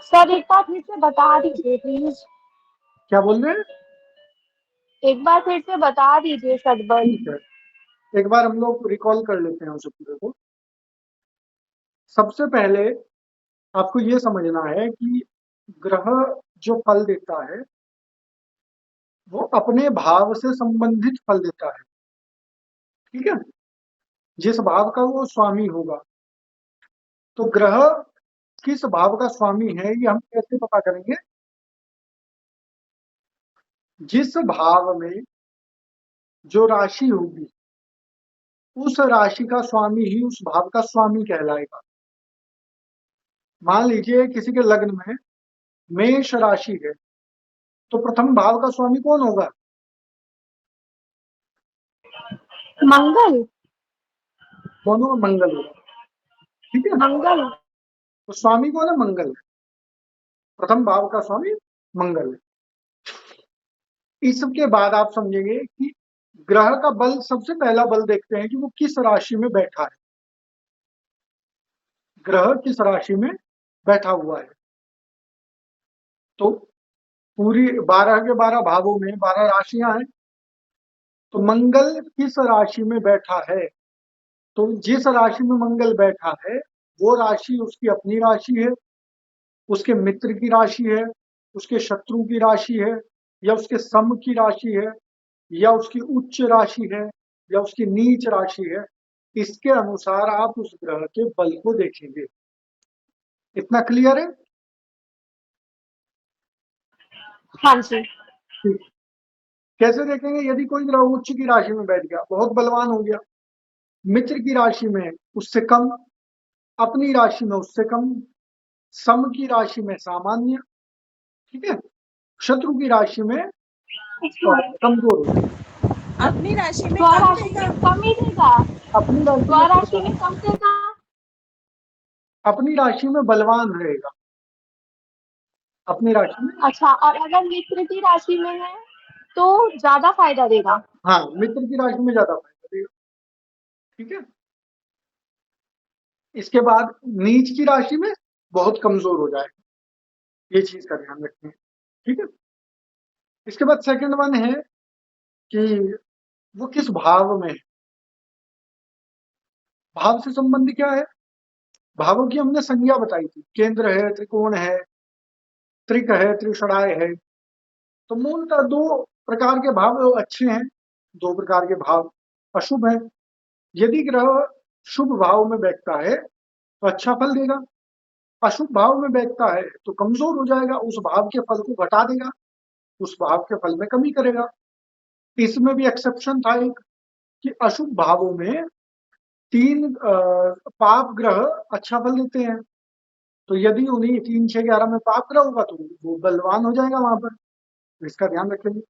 Sir एक बार फिर से बता दीजिए प्लीज। क्या बोल रहे हैं? एक बार फिर से बता दीजिए सदबल। ठीक है, एक बार हम लोग रिकॉल कर लेते हैं उस पूरे को। सबसे पहले आपको ये समझना है कि ग्रह जो फल देता है वो अपने भाव से संबंधित फल देता है। ठीक है, जिस भाव का वो स्वामी होगा। तो ग्रह किस भाव का स्वामी है ये हम कैसे पता करेंगे? जिस भाव में जो राशि होगी उस राशि का स्वामी ही उस भाव का स्वामी कहलाएगा। मान लीजिए किसी के लग्न में मेष राशि है, तो प्रथम भाव का स्वामी कौन होगा? मंगल। कौन होगा? मंगल होगा। ठीक है, मंगल। तो स्वामी कौन है? मंगल है। प्रथम भाव का स्वामी मंगल है। इसके बाद आप समझेंगे कि ग्रह का बल, सबसे पहला बल देखते हैं कि वो किस राशि में बैठा है। ग्रह किस राशि में बैठा हुआ है। तो पूरी 12 के 12 भावों में 12 राशियां हैं। तो मंगल किस राशि में बैठा है? तो जिस राशि में मंगल बैठा है वो राशि उसकी अपनी राशि है, उसके मित्र की राशि है, उसके शत्रु की राशि है, या उसके सम की राशि है, या उसकी उच्च राशि है, या उसकी नीच राशि है। इसके अनुसार आप उस ग्रह के बल को देखेंगे। इतना क्लियर है? हाँ जी। ठीक। कैसे देखेंगे? यदि कोई ग्रह उच्च की राशि में बैठ गया, बहुत बलवान हो गया, मित्र की राशि में उससे कम, अपनी राशि में उससे कम, सम की राशि में सामान्य, ठीक है, शत्रु की राशि में कमजोर हो जाए। अपनी राशि में कम स्वराशि देगा। में कम ही देगा। अपनी राशि में स्वराशि देगा, में कम देगा। अपनी राशि में बलवान रहेगा, अपनी राशि में। अच्छा, और अगर मित्र की राशि में है तो ज्यादा फायदा देगा। हाँ, मित्र की राशि में ज्यादा फायदा देगा। ठीक है, इसके बाद नीच की राशि में बहुत कमजोर हो जाएगा। ये चीज का ध्यान रखें। ठीक है, इसके बाद सेकंड वन है कि वो किस भाव में है। भाव से संबंध क्या है? भावों की हमने संज्ञा बताई थी। केंद्र है, त्रिकोण है, त्रिक है, त्रिषणाय है। तो मूलतः दो प्रकार के भाव अच्छे हैं, दो प्रकार के भाव अशुभ है। यदि ग्रह शुभ भाव में बैठता है तो अच्छा फल देगा, अशुभ भाव में बैठता है तो कमजोर हो जाएगा, उस भाव के फल को घटा देगा, उस भाव के फल में कमी करेगा। इसमें भी एक्सेप्शन था एक, कि अशुभ भावों में तीन पाप ग्रह अच्छा फल देते हैं। तो यदि उन्हीं 3, 6, 11 में पाप ग्रह होगा तो वो बलवान हो जाएगा वहां पर। तो इसका ध्यान रखेंगे।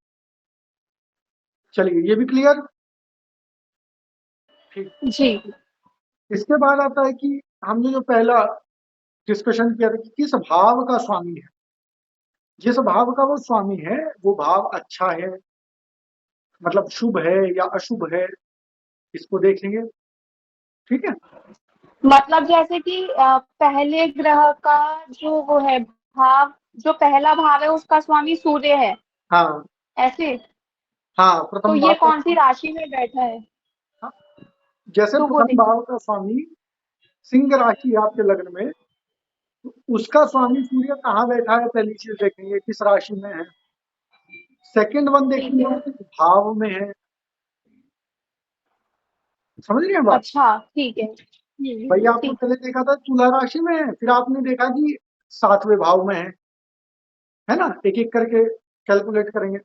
चलिए, ये भी क्लियर। ठीक। जी। इसके बाद आता है कि हमने जो पहला डिस्कशन किया था कि किस भाव का स्वामी है। जिस भाव का वो स्वामी है वो भाव अच्छा है, मतलब शुभ है या अशुभ है, इसको देखेंगे। ठीक है। मतलब जैसे कि पहले ग्रह का जो वो है भाव, जो पहला भाव है उसका स्वामी सूर्य है, हाँ ऐसे। हाँ, तो प्रथम भाव ये का कौन सी स्वामी। राशि में बैठा है? हाँ, जैसे तो वो प्रथम देखिए। भाव का स्वामी सिंह राशि है आपके लग्न में, तो उसका स्वामी सूर्य कहाँ बैठा है पहली चीज देखेंगे, किस राशि में है। सेकंड वन ठीक देखेंगे है। वो किस भाव में है। समझ रहे हैं बात? अच्छा ठीक है। भाई आपने ठीक है। पहले देखा था तुला राशि में है, फिर आपने देखा कि 7वें भाव में है ना, एक एक करके कैलकुलेट करेंगे।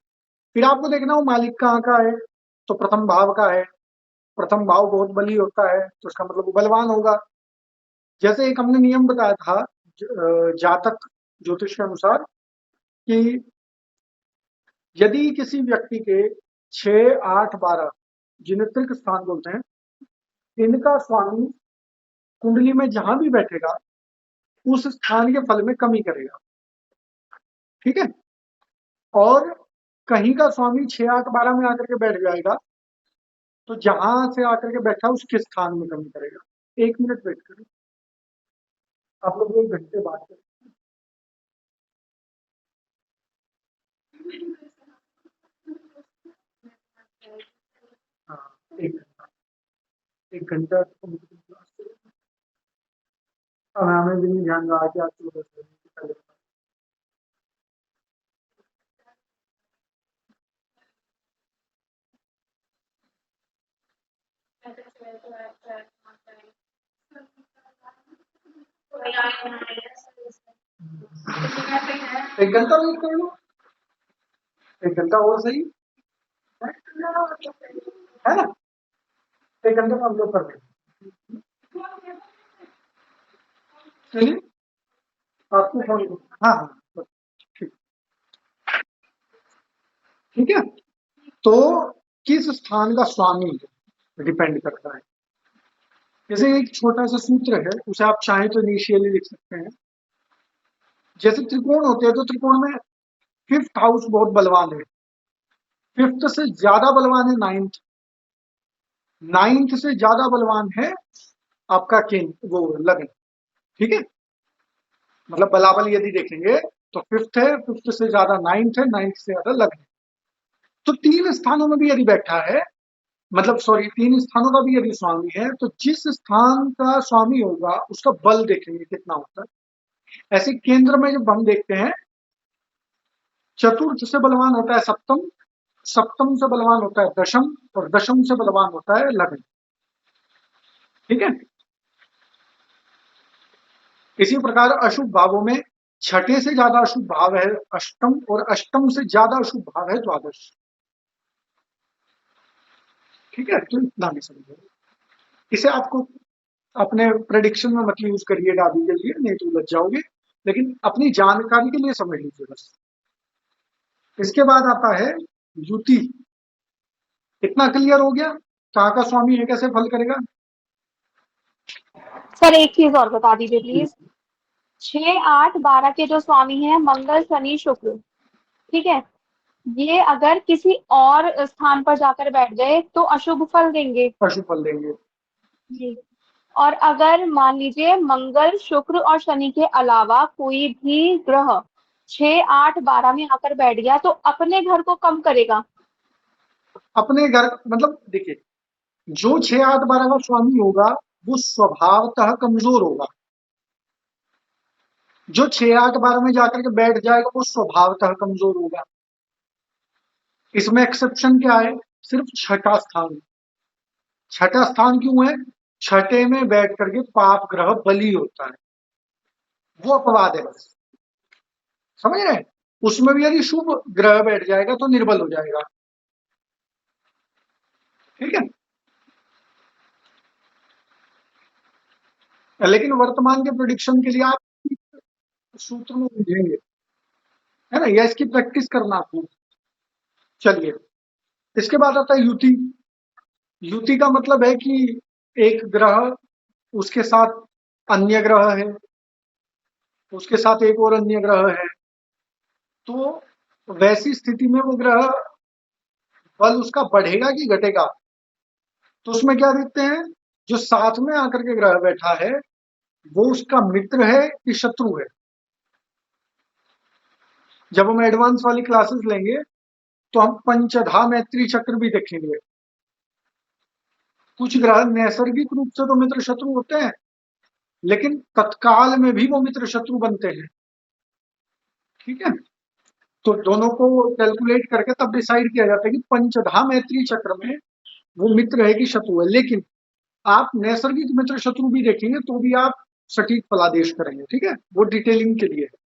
फिर आपको देखना वो मालिक कहाँ का है, तो प्रथम भाव का है। प्रथम भाव बहुत बली होता है तो उसका मतलब वो बलवान होगा। जैसे एक हमने नियम बताया था जातक ज्योतिष के अनुसार, कि यदि किसी व्यक्ति के 6, 8, 12, जिन्हें त्रिक स्थान बोलते हैं, इनका स्वामी कुंडली में जहां भी बैठेगा उस स्थान के फल में कमी करेगा। ठीक है, और कहीं का स्वामी 6, 8, 12 में आकर के बैठ जाएगा तो जहां से आकर के बैठा उसके स्थान में कमी करेगा। 1 मिनट वेट करें, आप लोग 1 घंटे बात करें। हाँ, 1 घंटा 1 घंटा। अब हमें भी नहीं ध्यान रहा कि आप 14 से पहले। एक घंटा वेट कर लो, 1 घंटा और सही है ना। 1 घंटे में हम लोग कर देंगे। चलिए आपको फोन, हाँ हाँ ठीक ठीक है। तो किस स्थान का स्वामी डिपेंड करता है। जैसे एक छोटा सा सूत्र है, उसे आप चाहें तो इनिशियली लिख सकते हैं। जैसे त्रिकोण होते हैं तो त्रिकोण में 5th हाउस बहुत बलवान है, 5th से ज्यादा बलवान है 9th, 9th से ज्यादा बलवान है आपका केंद्र वो लग्न। ठीक है, मतलब बलाबल यदि देखेंगे तो 5th है, 5th से ज्यादा 9th है, 9th से ज्यादा लग्न है। तो 3 स्थानों में भी यदि बैठा है, मतलब सॉरी 3 स्थानों का भी यदि स्वामी है, तो जिस स्थान का स्वामी होगा उसका बल देखेंगे कितना होता है। ऐसे केंद्र में जब हम देखते हैं, चतुर्थ से बलवान होता है सप्तम, सप्तम से बलवान होता है दशम, और दशम से बलवान होता है लग्न। ठीक है, इसी प्रकार अशुभ भावों में छठे से ज्यादा अशुभ भाव है अष्टम, और अष्टम से ज्यादा अशुभ भाव है द्वादश। ठीक है, तो इतना भी समझो। इसे आपको अपने प्रेडिक्शन में मत यूज करिएगा अभी के लिए, नहीं तो उलझ जाओगे, लेकिन अपनी जानकारी के लिए समझ लीजिए बस। इसके बाद आता है युति। इतना क्लियर हो गया कहाँ का स्वामी है, कैसे फल करेगा। सर एक चीज और बता दीजिए प्लीज। 6, 8, 12 के जो स्वामी हैं मंगल, शनि, शुक्र, ठीक है, ये अगर किसी और स्थान पर जाकर बैठ गए तो अशुभ फल देंगे अशुभ फल देंगे। जी। और अगर मान लीजिए मंगल, शुक्र और शनि के अलावा कोई भी ग्रह 6, 8, 12 में आकर बैठ गया तो अपने घर को कम करेगा। अपने घर मतलब देखिए, जो 6, 8, 12 का स्वामी होगा वो स्वभावतः कमजोर होगा। जो 6, 8, 12 में जाकर के बैठ जाएगा वो स्वभावतः कमजोर होगा। इसमें एक्सेप्शन क्या है, सिर्फ छठा स्थान। छठा स्थान क्यों है, छठे में बैठ करके पाप ग्रह बली होता है, वो अपवाद है बस। समझ रहे हैं, उसमें भी यदि शुभ ग्रह बैठ जाएगा तो निर्बल हो जाएगा। ठीक है, लेकिन वर्तमान के प्रोडिक्शन के लिए आप सूत्र में उलझेंगे, है ना, या इसकी प्रैक्टिस करना आपको। चलिए, इसके बाद आता है युति। युति का मतलब है कि एक ग्रह उसके साथ अन्य ग्रह है, उसके साथ एक और अन्य ग्रह है, तो वैसी स्थिति में वो ग्रह बल उसका बढ़ेगा कि घटेगा। तो उसमें क्या देखते हैं, जो साथ में आकर के ग्रह बैठा है वो उसका मित्र है कि शत्रु है। जब हम एडवांस वाली क्लासेस लेंगे तो हम पंचधा मैत्री चक्र भी देखेंगे। कुछ ग्रह नैसर्गिक रूप से तो मित्र शत्रु होते हैं, लेकिन तत्काल में भी वो मित्र शत्रु बनते हैं। ठीक है, तो दोनों को कैलकुलेट करके तब डिसाइड किया जाता है कि पंचधा मैत्री चक्र में वो मित्र है कि शत्रु है। लेकिन आप नैसर्गिक मित्र शत्रु भी देखेंगे तो भी आप सटीक फलादेश करेंगे। ठीक है, वो डिटेलिंग के लिए है।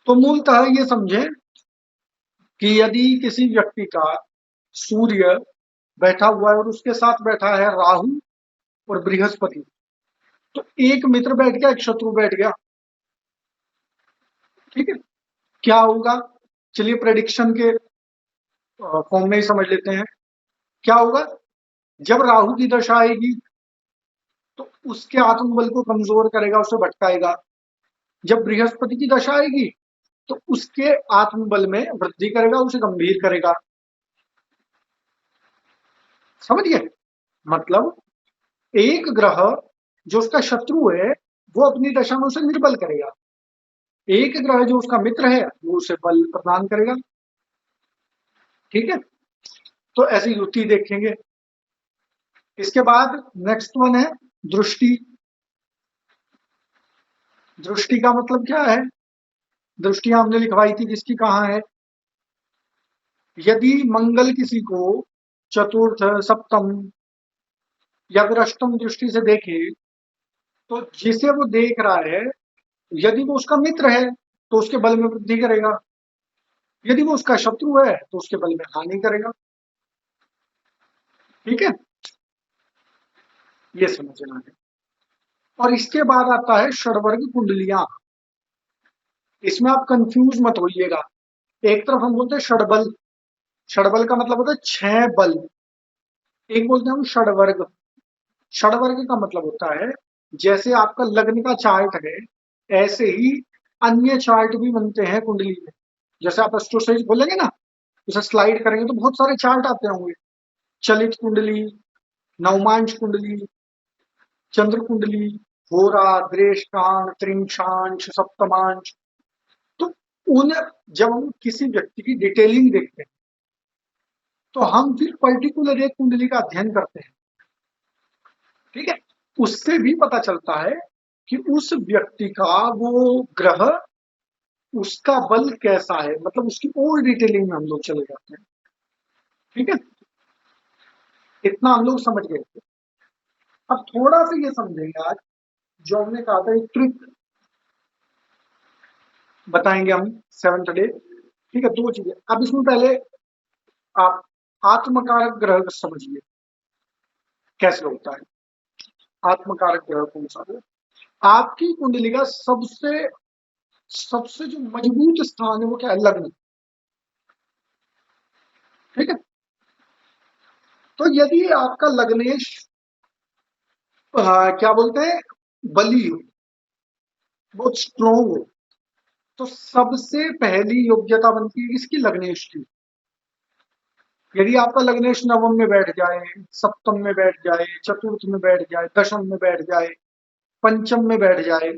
तो मूलतः ये समझें कि यदि किसी व्यक्ति का सूर्य बैठा हुआ है और उसके साथ बैठा है राहु और बृहस्पति, तो एक मित्र बैठ गया, एक शत्रु बैठ गया। ठीक है, क्या होगा, चलिए प्रेडिक्शन के फॉर्म में ही समझ लेते हैं। क्या होगा, जब राहु की दशा आएगी तो उसके आत्मबल को कमजोर करेगा, उसे भटकाएगा। जब बृहस्पति की दशा आएगी तो उसके आत्मबल में वृद्धि करेगा, उसे गंभीर करेगा। समझिए, मतलब एक ग्रह जो उसका शत्रु है वो अपनी दशा में उसे निर्बल करेगा, एक ग्रह जो उसका मित्र है वो उसे बल प्रदान करेगा। ठीक है, तो ऐसी युति देखेंगे। इसके बाद नेक्स्ट वन है दृष्टि। दृष्टि का मतलब क्या है? दृष्टियां हमने लिखवाई थी, किसकी कहाँ है? यदि मंगल किसी को चतुर्थ, सप्तम या फिर अष्टम दृष्टि से देखे, तो जिसे वो देख रहा है यदि वो उसका मित्र है तो उसके बल में वृद्धि करेगा, यदि वो उसका शत्रु है तो उसके बल में हानि करेगा। ठीक है, ये समझना है। और इसके बाद आता है षडवर्ग कुंडलियां। इसमें आप कंफ्यूज मत होइएगा। एक तरफ हम बोलते हैं षडबल, षडबल का मतलब होता है 6 बल। एक बोलते हैं हम षडवर्ग। षडवर्ग का मतलब होता है जैसे आपका लग्न का चार्ट है ऐसे ही अन्य चार्ट भी बनते हैं कुंडली में। जैसे आप एस्ट्रोसाइज बोलेंगे ना, उसे स्लाइड करेंगे तो बहुत सारे चार्ट आते होंगे। चलित कुंडली, नवमांश कुंडली, चंद्र कुंडली, होरा, दृष्टांत, त्रिंशांश, सप्तमांश। तो उन जब हम किसी व्यक्ति की डिटेलिंग देखते हैं तो हम फिर पर्टिकुलर एक कुंडली का अध्ययन करते हैं। ठीक है, उससे भी पता चलता है कि उस व्यक्ति का वो ग्रह, उसका बल कैसा है, मतलब उसकी और डिटेलिंग में हम लोग चले जाते हैं। ठीक है, इतना हम लोग समझ गए थे। अब थोड़ा सा ये समझेंगे आज, जो हमने कहा था एक ट्रिक बताएंगे हम 7th डे। ठीक है, 2 चीजें। अब इसमें पहले आप आत्मकारक ग्रह समझिए कैसे होता है। आत्मकारक ग्रह कौन सा है? आपकी कुंडली का सबसे सबसे जो मजबूत स्थान है वो क्या है? लग्न। ठीक है, तो यदि आपका लग्नेश क्या बोलते हैं, बली हो, बहुत स्ट्रोंग हो, तो सबसे पहली योग्यता बनती है किसकी? लग्नेश की। यदि आपका लग्नेश नवम में बैठ जाए, सप्तम में बैठ जाए, चतुर्थ में बैठ जाए, दशम में बैठ जाए, पंचम में बैठ जाए,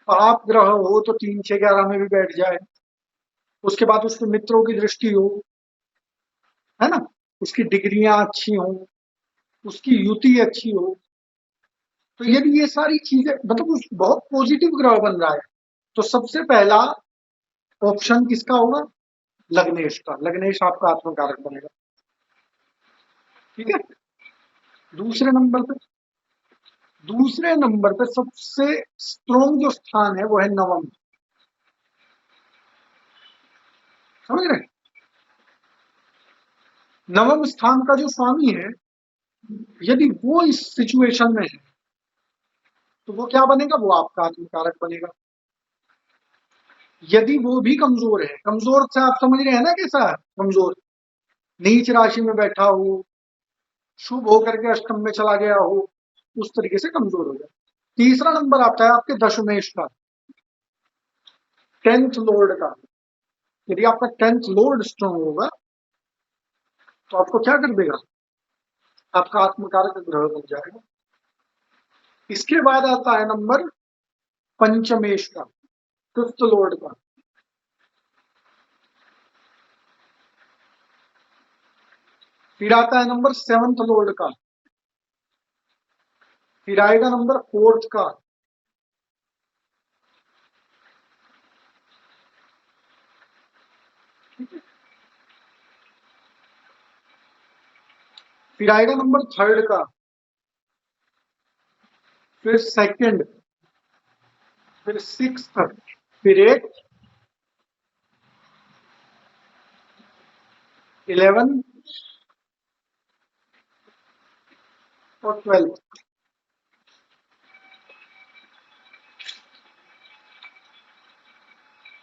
पाप ग्रह हो तो 3, 6, 11 में भी बैठ जाए, उसके बाद उसके मित्रों की दृष्टि हो, है ना, उसकी डिग्रियां अच्छी हो, उसकी युति अच्छी हो, तो यदि ये सारी चीजें मतलब उस बहुत पॉजिटिव ग्रह बन रहा है, तो सबसे पहला ऑप्शन किसका होगा? लग्नेश का। लग्नेश आपका आत्मकारक बनेगा। ठीक है, दूसरे नंबर पे सबसे स्ट्रॉन्ग जो स्थान है वो है नवम। समझ रहे हैं? नवम स्थान का जो स्वामी है, यदि वो इस सिचुएशन में है तो वो क्या बनेगा? वो आपका आत्मकारक बनेगा। यदि वो भी कमजोर है, कमजोर से आप समझ रहे हैं ना कैसा है कमजोर? नीच राशि में बैठा हो, शुभ होकर के अष्टम में चला गया हो, उस तरीके से कमजोर हो जाए। तीसरा नंबर आता है आपके दशमेश का, 10th लॉर्ड का। यदि आपका 10th लॉर्ड स्ट्रॉन्ग होगा तो आपको क्या कर देगा? आपका आत्मकारक ग्रह बन जाएगा। इसके बाद आता है नंबर पंचमेश का, 5th लॉर्ड का। फिर आता है नंबर 7th लॉर्ड का। फिर आएगा नंबर 4th का। फिर आएगा नंबर 3rd का, फिर 2nd, फिर 6th, फिर 8th, 11th और 12th।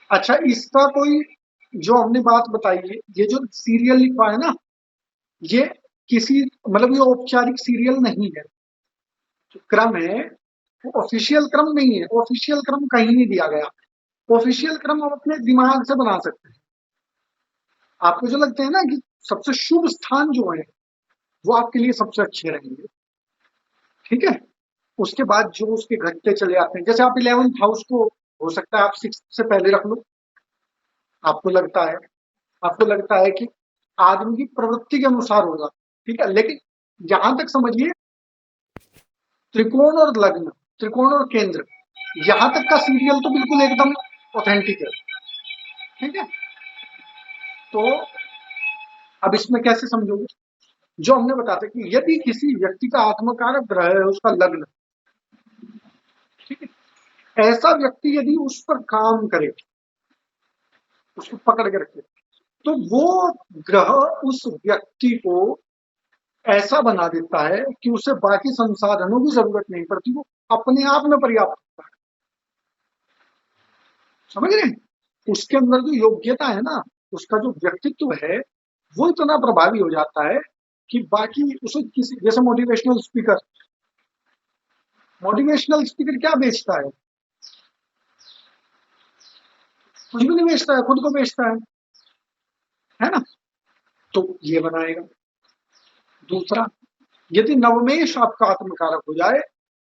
अच्छा, इसका कोई जो हमने बात बताई है, ये जो सीरियल लिखा है ना, ये किसी मतलब ये औपचारिक सीरियल नहीं है। जो क्रम है वो ऑफिशियल क्रम नहीं है। ऑफिशियल क्रम कहीं नहीं दिया गया। ऑफिशियल क्रम हम अपने दिमाग से बना सकते हैं। आपको जो लगते हैं ना कि सबसे शुभ स्थान जो है वो आपके लिए सबसे अच्छे रहेंगे। ठीक है, उसके बाद जो उसके घटते चले आते हैं, जैसे आप 11th हाउस को हो सकता है आप 6 से पहले रख लो। आपको लगता है कि आदमी की प्रवृत्ति के अनुसार होगा, ठीक है। लेकिन जहां तक समझिए त्रिकोण और लग्न, त्रिकोण और केंद्र, यहां तक का सीरियल तो बिल्कुल एकदम ऑथेंटिक है, ठीक है। तो अब इसमें कैसे समझोगे? जो हमने बताया था कि यदि किसी व्यक्ति का आत्मकारक ग्रह है उसका लग्न, ठीक है, ऐसा व्यक्ति यदि उस पर काम करे, उसको पकड़ के रखे, तो वो ग्रह उस व्यक्ति को ऐसा बना देता है कि उसे बाकी संसाधनों की जरूरत नहीं पड़ती, वो अपने आप में पर्याप्त होता है। समझ रहे हैं? उसके अंदर जो योग्यता है ना, उसका जो व्यक्तित्व है, वो इतना प्रभावी हो जाता है कि बाकी उसे किसी, जैसे मोटिवेशनल स्पीकर क्या बेचता है? कुछ भी नहीं बेचता है, खुद को बेचता है ना। तो ये बनाएगा। दूसरा, यदि नवमेश आपका आत्मकारक हो जाए,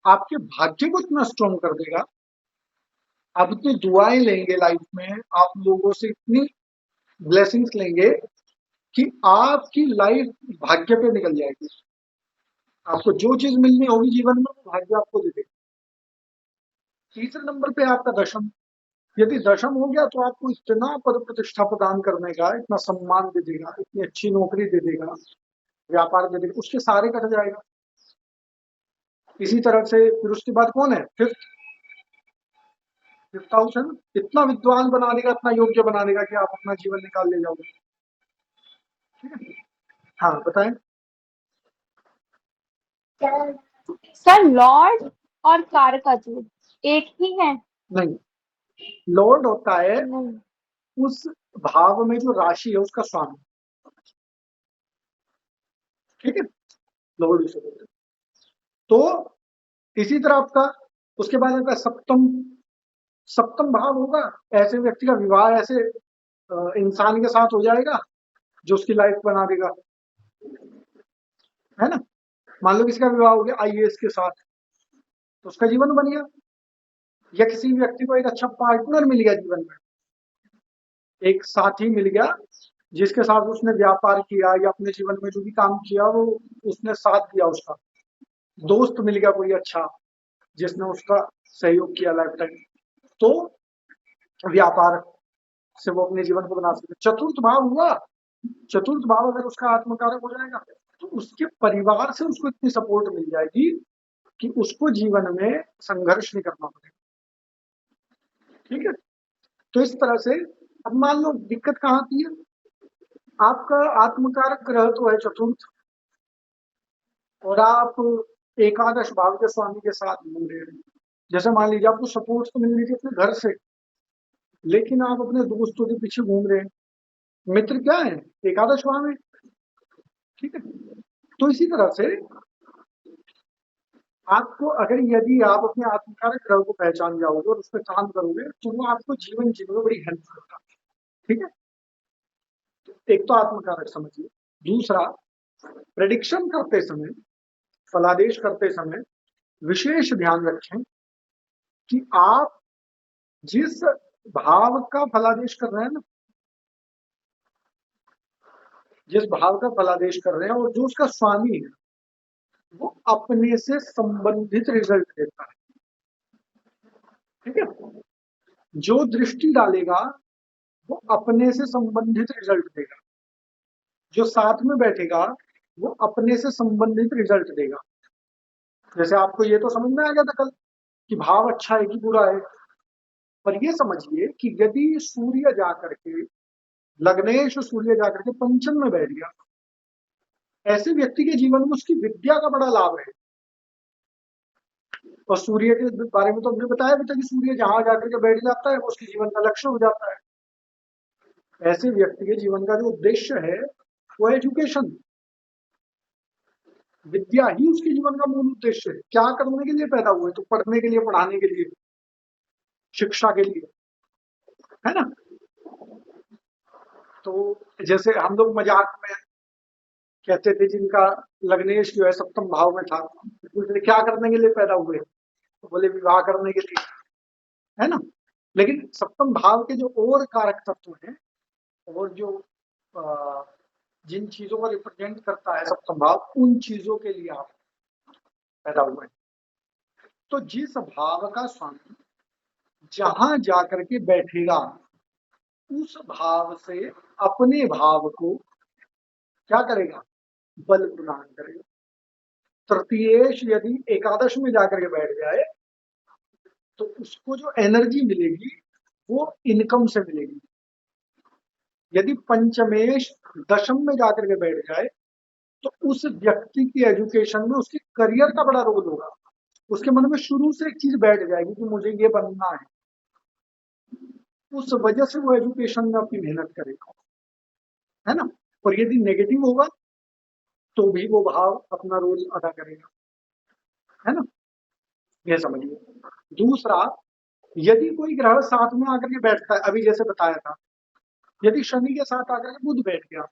आपके भाग्य को इतना स्ट्रॉन्ग कर देगा, आप इतनी दुआएं लेंगे लाइफ में, आप लोगों से इतनी ब्लेसिंग्स लेंगे कि आपकी लाइफ भाग्य पे निकल जाएगी। आपको जो चीज मिलनी होगी जीवन में, वो भाग्य आपको दे देगा। तीसरे नंबर पे आपका दशम, यदि दशम हो गया तो आपको इतना पद प्रतिष्ठा प्रदान करने का, इतना सम्मान दे देगा, इतनी अच्छी नौकरी दे देगा, व्यापार दे देगा, उसके सारे कट जाएगा। इसी तरह से फिर उसके बाद कौन है? फिफ्थ हाउस है ना, इतना विद्वान बना देगा, इतना योग्य बना देगा कि आप अपना जीवन निकाल ले जाओगे, ठीक है। हाँ बताएं। सर लॉर्ड और कारकत्व एक ही है? नहीं, लॉर्ड होता है नहीं। उस भाव में जो राशि है उसका स्वामी, ठीक है, लॉर्ड उसे बोलते हैं। तो इसी तरह आपका उसके बाद आपका सप्तम, सप्तम भाव होगा, ऐसे व्यक्ति का विवाह ऐसे इंसान के साथ हो जाएगा जो उसकी लाइफ बना देगा, है ना। मान लो किसी का विवाह हो गया आईएएस के साथ, तो उसका जीवन बन गया। या किसी व्यक्ति को एक अच्छा पार्टनर मिल गया जीवन में, एक साथी मिल गया जिसके साथ उसने व्यापार किया या अपने जीवन में जो भी काम किया वो उसने साथ दिया, उसका दोस्त मिल गया कोई अच्छा जिसने उसका सहयोग किया लाइफ टाइम, तो व्यापार से वो अपने जीवन को बना सकते। चतुर्थ भाव हुआ, चतुर्थ भाव अगर उसका आत्मकारक हो जाएगा तो उसके परिवार से उसको इतनी सपोर्ट मिल जाएगी कि उसको जीवन में संघर्ष नहीं करना पड़ेगा, ठीक है। तो इस तरह से अब मान लो दिक्कत कहाँ आती है, आपका आत्मकारक ग्रह तो है चतुर्थ, और आप एकादश भाव के स्वामी के साथ घूम रहे हैं। जैसे मान लीजिए आपको सपोर्ट तो मिल रही थी अपने घर से, लेकिन आप अपने दोस्तों के पीछे घूम रहे हैं। मित्र क्या है? एकादश भाव में, ठीक है। तो इसी तरह से आपको अगर यदि आप अपने आत्मकारक ग्रह को पहचान जाओगे और उस पर काम करोगे तो वो आपको जीवन जीने में बड़ी हेल्प करता है, ठीक है। एक तो आत्मकारक समझिए। दूसरा, प्रेडिक्शन करते समय, फलादेश करते समय विशेष ध्यान रखें कि आप जिस भाव का फलादेश कर रहे हैं ना, जिस भाव का फलादेश कर रहे हैं और जो उसका स्वामी है वो अपने से संबंधित रिजल्ट देता है, ठीक है। जो दृष्टि डालेगा वो अपने से संबंधित रिजल्ट देगा, जो साथ में बैठेगा वो अपने से संबंधित रिजल्ट देगा। जैसे आपको ये तो समझ में आ गया था कल कि भाव अच्छा है कि बुरा है, पर ये समझिए कि यदि सूर्य जाकर के, लग्नेश सूर्य जाकर के पंचम में बैठ गया, ऐसे व्यक्ति के जीवन में उसकी विद्या का बड़ा लाभ है। और सूर्य के बारे में तो हमने बताया भी था कि सूर्य जहां जाकर के बैठ जाता है वो उसके जीवन का लक्ष्य हो जाता है। ऐसे व्यक्ति के जीवन का जो उद्देश्य है वो एजुकेशन, विद्या ही उसके जीवन का मूल उद्देश्य है। क्या करने के लिए पैदा हुए? तो पढ़ने के लिए, पढ़ाने के लिए, शिक्षा के लिए, है ना। तो जैसे हम लोग मजाक में कहते थे जिनका लग्नेश जो है सप्तम भाव में था, बोले क्या करने के लिए पैदा हुए? तो बोले विवाह करने के लिए, है ना। लेकिन सप्तम भाव के जो और कारक तत्व हैं और जो अ, जिन चीजों को रिप्रेजेंट करता है सप्तम भाव, उन चीजों के लिए आप पैदा हुए हैं। तो जिस भाव का स्वामी जहां जाकर के बैठेगा, उस भाव से अपने भाव को क्या करेगा, बल प्रदान करेगा। तृतीयेश यदि एकादश में जाकर के बैठ जाए तो उसको जो एनर्जी मिलेगी वो इनकम से मिलेगी। यदि पंचमेश दशम में जाकर के बैठ जाए तो उस व्यक्ति की एजुकेशन में उसके करियर का बड़ा रोल होगा। उसके मन में शुरू से एक चीज बैठ जाएगी कि मुझे ये बनना है, उस वजह से वो एजुकेशन में अपनी मेहनत करेगा, है ना। और यदि नेगेटिव होगा तो भी वो भाव अपना रोल अदा करेगा, है ना, ये समझिए। दूसरा, यदि कोई ग्रह साथ में आकर के बैठता है, अभी जैसे बताया था, यदि शनि के साथ आकर के बुध बैठ गया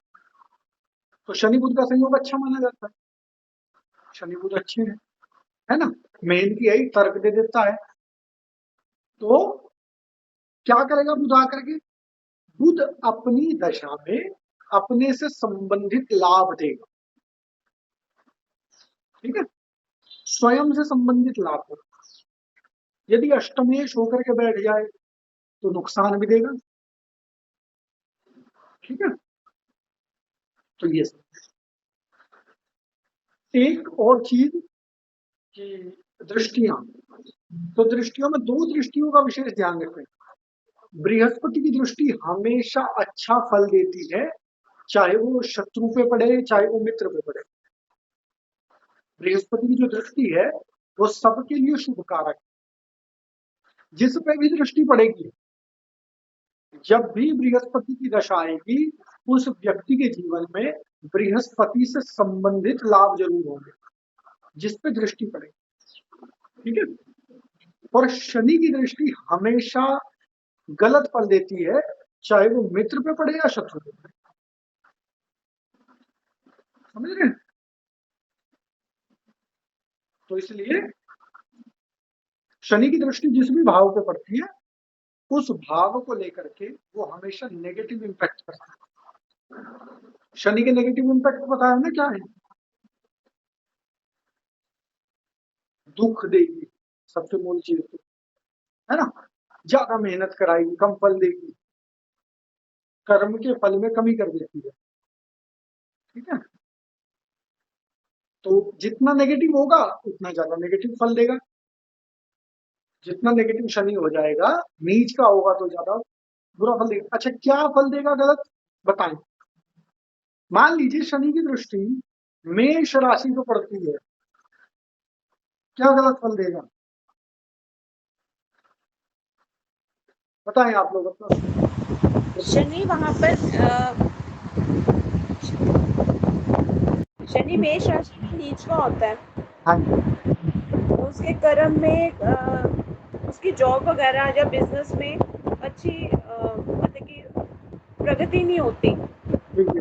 तो शनि बुध का संयोग अच्छा माना जाता है, शनि बुध अच्छे हैं, है ना। मेन की यही तर्क दे देता है। तो क्या करेगा बुध आकर के, बुध अपनी दशा में अपने से संबंधित लाभ देगा, ठीक है, स्वयं से संबंधित लाभ होगा। यदि अष्टमेश होकर के बैठ जाए तो नुकसान भी देगा, ठीक है। तो ये एक और चीज कि दृष्टियां, तो दृष्टियों में दो दृष्टियों का विशेष ध्यान रखें। बृहस्पति की दृष्टि हमेशा अच्छा फल देती है, चाहे वो शत्रु पे पड़े चाहे वो मित्र पे पड़े। बृहस्पति की जो दृष्टि है वो सबके लिए शुभ कारक है। जिस पे भी दृष्टि पड़ेगी, जब भी बृहस्पति की दशा आएगी, उस व्यक्ति के जीवन में बृहस्पति से संबंधित लाभ जरूर होंगे, जिस पे दृष्टि पड़ेगी, ठीक है। और शनि की दृष्टि हमेशा गलत फल देती है, चाहे वो मित्र पे पड़े या शत्रु पे पड़े, समझ रहे हैं। तो इसलिए शनि की दृष्टि जिस भी भाव पे पड़ती है, उस भाव को लेकर के वो हमेशा नेगेटिव इंपैक्ट करता है। शनि के नेगेटिव इंपैक्ट बताया ना क्या है, दुख देगी, सबसे मूल चीज तो, है ना, ज्यादा मेहनत कराएगी, कम फल देगी, कर्म के फल में कमी कर देती है, ठीक है। तो जितना नेगेटिव होगा उतना ज्यादा नेगेटिव फल देगा, जितना नेगेटिव शनि हो जाएगा, नीच का होगा तो ज्यादा बुरा फल देगा। अच्छा, क्या फल देगा गलत, बताएं। मान लीजिए शनि की दृष्टि मेष राशि को पड़ती है, क्या गलत फल देगा, बताएं आप लोग अपना। शनि वहां पर शनि मेष राशि में नीच का होता है, हाँ, तो उसके कर्म में उसकी जॉब वगैरह या बिजनेस में अच्छी मतलब कि प्रगति नहीं होती,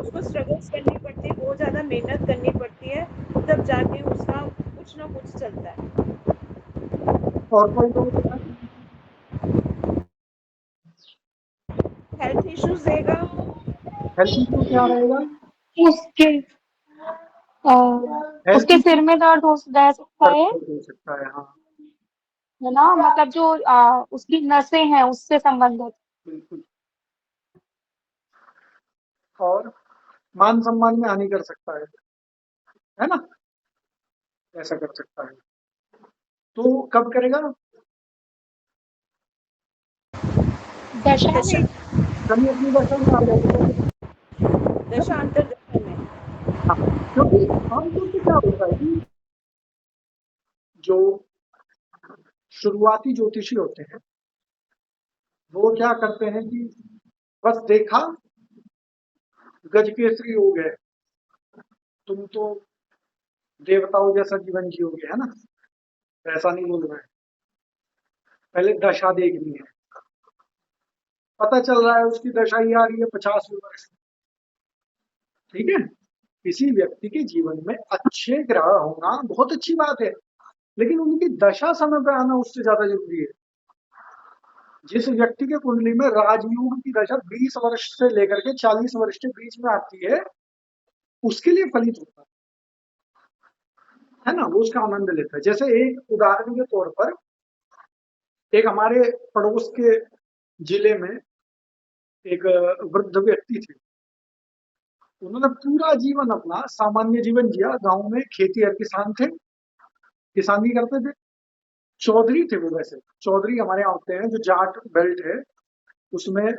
उसको स्ट्रगल्स करनी पड़ती है, बहुत ज़्यादा मेहनत करनी पड़ती है, तब जाके उसका कुछ ना कुछ चलता है। और कोई लोग बताएं। हेल्थ इश्यूज देगा, हेल्थ इशू क्या रहेगा, उसके हेल्थ उसके इशू सिर में दर्द रह सकता है हो सकता है, हाँ ना, मतलब जो उसकी नसें हैं उससे संबंधित। बिल्कुल। और मान सम्मान में हानि कर सकता है ना, ऐसा कर सकता है। तो कब करेगा, दशा दशा में। शनि अपनी दशा में आ जाएगा तो दशांतर दशा में। हाँ, क्योंकि आमतौर पे क्या होता है कि जो शुरुआती ज्योतिषी होते हैं वो क्या करते हैं कि बस देखा गज केसरी हो गए, तुम तो देवताओं जैसा जीवन जियोगे, है ना, ऐसा नहीं बोल रहे हैं। पहले दशा देखनी है, पता चल रहा है उसकी दशा ही आ रही है 50 वर्ष, ठीक है। किसी व्यक्ति के जीवन में अच्छे ग्रह होना बहुत अच्छी बात है, लेकिन उनकी दशा समय पे आना उससे ज्यादा जरूरी है। जिस व्यक्ति के कुंडली में राजयोग की दशा 20 वर्ष से लेकर के 40 वर्ष के बीच में आती है, उसके लिए फलित होता है ना, वो उसका आनंद लेता है। जैसे एक उदाहरण के तौर पर, एक हमारे पड़ोस के जिले में एक वृद्ध व्यक्ति थे। उन्होंने पूरा जीवन अपना सामान्य जीवन जिया। गांव में खेती और किसान थे, किसानी करते थे। चौधरी थे वो। वैसे चौधरी हमारे यहाँ होते हैं, जो जाट बेल्ट है उसमें